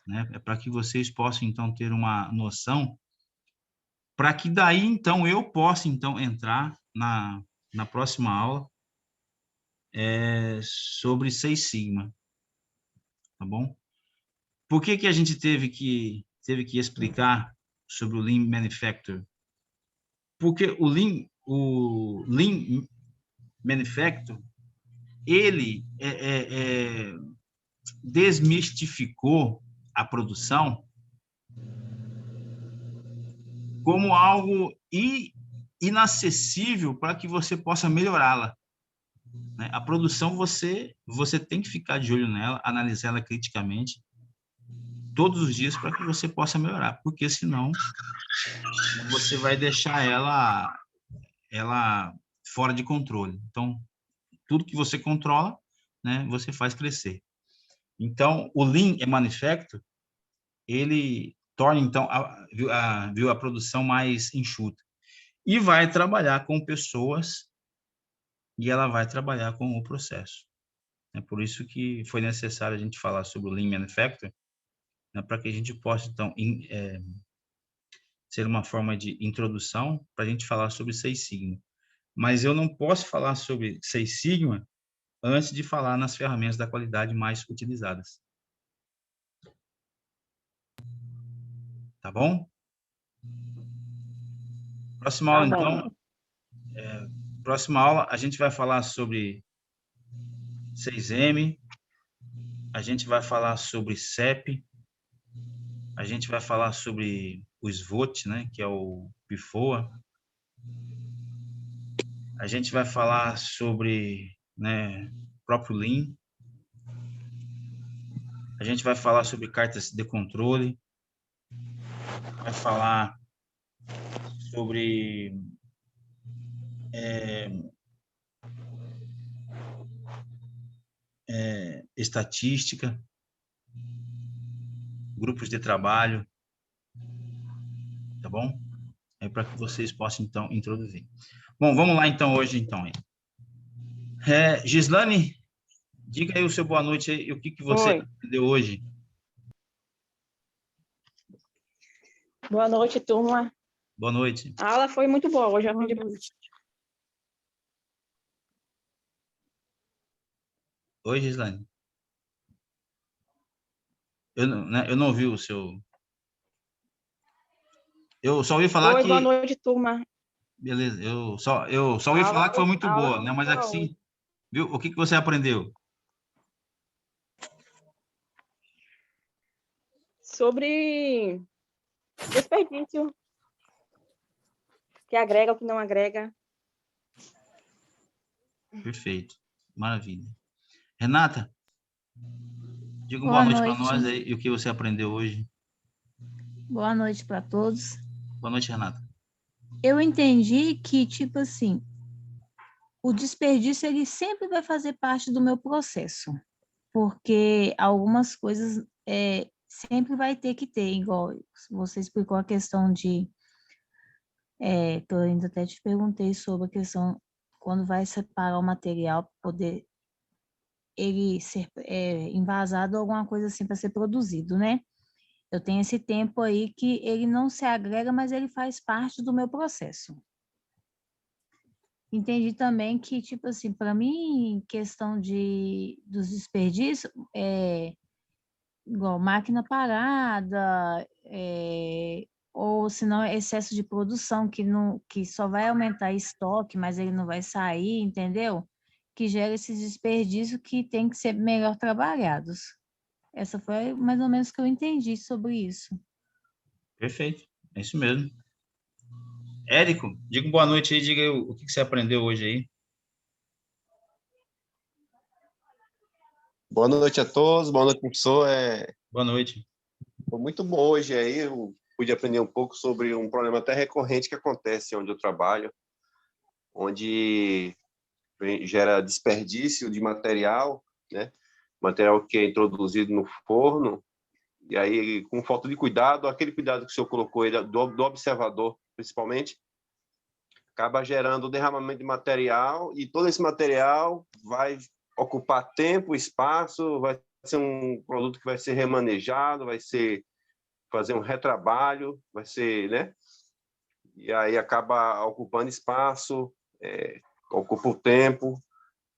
né? É para que vocês possam, então, ter uma noção, para que daí, então, eu possa, então, entrar na próxima aula sobre Seis Sigma, tá bom? Por que a gente teve que explicar sobre o Lean Manufacturing? Porque o Lean Manufacturing, ele desmistificou a produção como algo inacessível para que você possa melhorá-la, né? A produção, você tem que ficar de olho nela, analisar ela criticamente todos os dias para que você possa melhorar, porque senão você vai deixar ela fora de controle. Então, tudo que você controla, né, você faz crescer. Então, o Lean Manufacturing, ele torna, então, a produção mais enxuta. E vai trabalhar com pessoas, e ela vai trabalhar com o processo. É por isso que foi necessário a gente falar sobre o Lean Manufacturing, né, para que a gente possa, então, ser uma forma de introdução para a gente falar sobre Seis Sigma. Mas eu não posso falar sobre Seis Sigma antes de falar nas ferramentas da qualidade mais utilizadas. Tá bom? Próxima aula, então. Próxima aula, a gente vai falar sobre 6M, a gente vai falar sobre CEP, a gente vai falar sobre o SWOT, né, que é o PFOA. A gente vai falar sobre, né, o próprio Lean. A gente vai falar sobre cartas de controle. Vai falar sobre estatística, grupos de trabalho, tá bom? É para que vocês possam, então, introduzir. Bom, vamos lá, então, hoje, então. Gislane, diga aí o seu boa noite e o que você aprendeu hoje. Boa noite, turma. Boa noite. A aula foi muito boa, hoje eu aprendi muito. Oi, Gislane. Eu não ouvi o seu... Eu só ouvi falar Oi, que... boa noite, turma. Beleza, eu só ouvi falar que foi muito boa, né? Mas assim, viu? O que você aprendeu? Sobre desperdício. O que agrega, o que não agrega. Perfeito. Maravilha. Renata, diga uma Boa boa noite para noite. nós aí e o que você aprendeu hoje. Boa noite para todos. Boa noite, Renata. Eu entendi que, tipo assim, o desperdício ele sempre vai fazer parte do meu processo, porque algumas coisas sempre vai ter que ter, igual você explicou a questão de, que eu ainda até te perguntei sobre a questão quando vai separar o material para poder ele ser envasado ou alguma coisa assim para ser produzido, né? Eu tenho esse tempo aí que ele não se agrega, mas ele faz parte do meu processo. Entendi também que, tipo assim, para mim, questão dos desperdícios, igual máquina parada, ou se não, excesso de produção, que só vai aumentar estoque, mas ele não vai sair, entendeu? Que gera esses desperdícios que tem que ser melhor trabalhados. Essa foi mais ou menos o que eu entendi sobre isso. Perfeito, é isso mesmo. Érico, diga boa noite aí, diga aí o que você aprendeu hoje aí. Boa noite a todos, boa noite, professor. Boa noite. Foi muito bom hoje aí, eu pude aprender um pouco sobre um problema até recorrente que acontece onde eu trabalho, onde gera desperdício de material, né? Material que é introduzido no forno, e aí, com falta de cuidado, aquele cuidado que o senhor colocou aí, do observador, principalmente, acaba gerando derramamento de material, e todo esse material vai ocupar tempo, espaço, vai ser um produto que vai ser remanejado, vai ser fazer um retrabalho, vai ser, né? E aí acaba ocupando espaço, ocupa o tempo,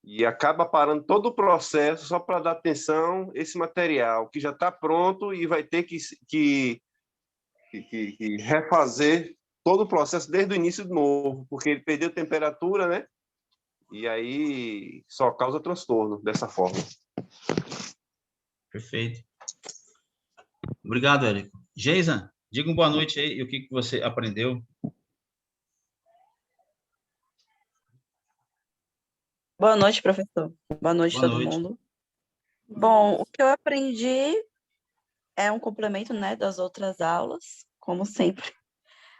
e acaba parando todo o processo só para dar atenção a esse material que já está pronto e vai ter que refazer todo o processo desde o início de novo, porque ele perdeu temperatura, né? E aí só causa transtorno dessa forma. Perfeito. Obrigado, Érico. Geisa, diga uma boa noite aí e o que você aprendeu. Boa noite, professor. Boa noite, Boa todo noite. mundo. Bom, o que eu aprendi é um complemento, né, das outras aulas, como sempre.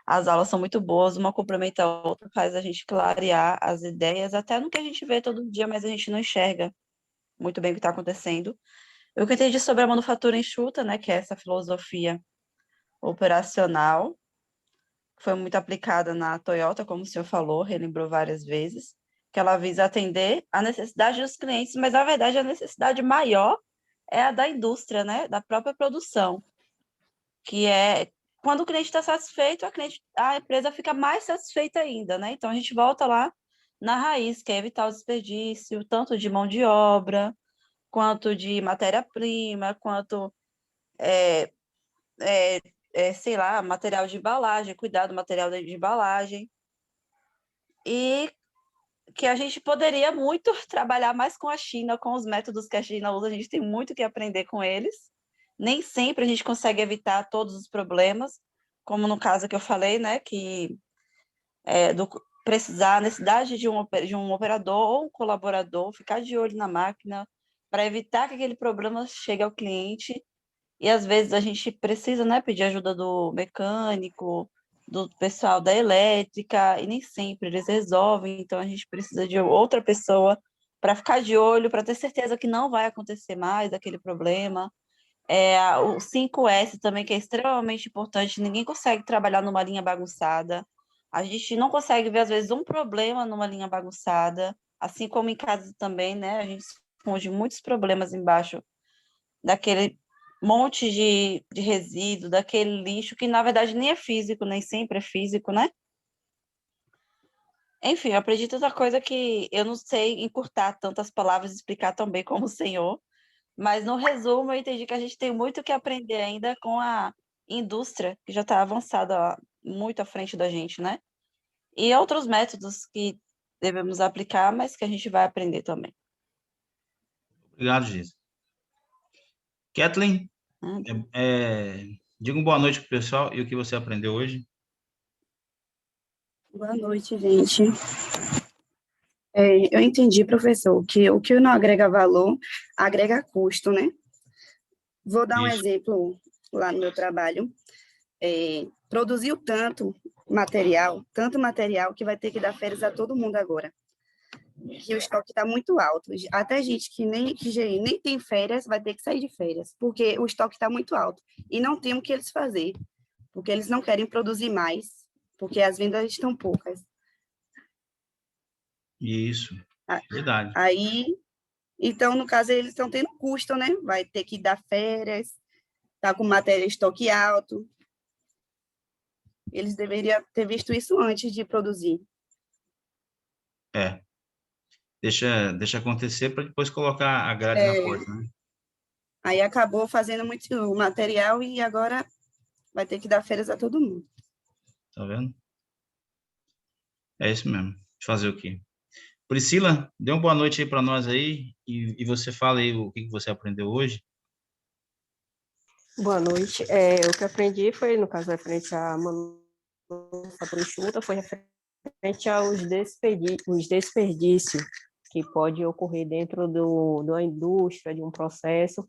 As aulas são muito boas, uma complementa a outra, faz a gente clarear as ideias, até no que a gente vê todo dia, mas a gente não enxerga muito bem o que está acontecendo. Eu que entendi sobre a manufatura enxuta, né, que é essa filosofia operacional, que foi muito aplicada na Toyota, como o senhor falou, relembrou várias vezes, que ela visa atender a necessidade dos clientes, mas, na verdade, a necessidade maior é a da indústria, né, da própria produção, que é quando o cliente está satisfeito, a empresa fica mais satisfeita ainda, né? Então, a gente volta lá na raiz, que é evitar o desperdício, tanto de mão de obra, quanto de matéria-prima, quanto, sei lá, material de embalagem, cuidar do material de embalagem. E que a gente poderia muito trabalhar mais com a China, com os métodos que a China usa, a gente tem muito que aprender com eles. Nem sempre a gente consegue evitar todos os problemas, como no caso que eu falei, né, que precisar, a necessidade de um operador ou um colaborador, ficar de olho na máquina para evitar que aquele problema chegue ao cliente. E às vezes a gente precisa, né, pedir ajuda do mecânico, do pessoal da elétrica, e nem sempre eles resolvem, então a gente precisa de outra pessoa para ficar de olho, para ter certeza que não vai acontecer mais aquele problema. O 5S também, que é extremamente importante, ninguém consegue trabalhar numa linha bagunçada. A gente não consegue ver, às vezes, um problema numa linha bagunçada, assim como em casa também, né? A gente esconde muitos problemas embaixo daquele monte de resíduo, daquele lixo, que na verdade nem é físico, nem sempre é físico, né? Enfim, eu aprendi tanta coisa que eu não sei encurtar tantas palavras e explicar tão bem como o senhor, mas no resumo eu entendi que a gente tem muito que aprender ainda com a indústria, que já está avançada muito à frente da gente, né? E outros métodos que devemos aplicar, mas que a gente vai aprender também. Obrigado, Geisa. Kathleen, diga uma boa noite para o pessoal e o que você aprendeu hoje. Boa noite, gente. Eu entendi, professor, que o que não agrega valor, agrega custo, né? Vou dar um Isso. exemplo lá no meu trabalho. Produziu tanto material, que vai ter que dar férias a todo mundo agora. Que o estoque está muito alto. Até gente que nem tem férias vai ter que sair de férias, porque o estoque está muito alto. E não tem o que eles fazer, porque eles não querem produzir mais, porque as vendas estão poucas. Isso, verdade. Aí, então, no caso, eles estão tendo custo, né? Vai ter que dar férias, tá com matéria em estoque alto. Eles deveriam ter visto isso antes de produzir. Deixa acontecer para depois colocar a grade na porta, né? Aí acabou fazendo muito material e agora vai ter que dar férias a todo mundo. Tá vendo? É isso mesmo. Fazer o quê? Priscila, dê uma boa noite aí para nós aí e você fala aí o que você aprendeu hoje. Boa noite. O que eu aprendi foi, no caso, referente à manufatura enxuta, foi referente aos os desperdícios que pode ocorrer dentro da indústria, de um processo,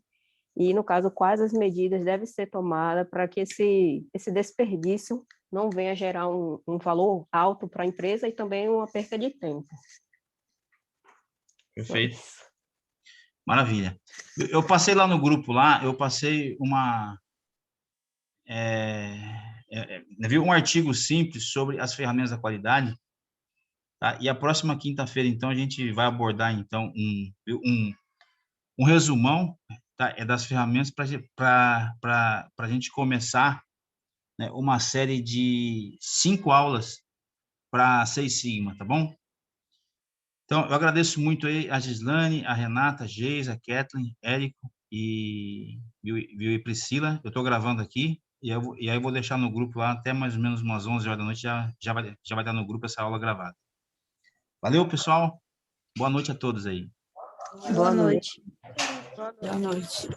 e, no caso, quais as medidas devem ser tomadas para que esse desperdício não venha gerar um valor alto para a empresa e também uma perca de tempo. Perfeito. Maravilha. Eu passei lá no grupo, eu passei viu, um artigo simples sobre as ferramentas da qualidade, tá? E a próxima quinta-feira, então, a gente vai abordar, então, um resumão, tá? Das ferramentas para a gente começar, né, uma série de 5 aulas para 6 Sigma, tá bom? Então, eu agradeço muito aí a Gislane, a Renata, a Geisa, a Kathleen, Érico e Priscila. Eu estou gravando aqui e aí eu vou deixar no grupo lá até mais ou menos umas 11 horas da noite, já vai estar no grupo essa aula gravada. Valeu, pessoal. Boa noite a todos aí. Boa noite. Boa noite.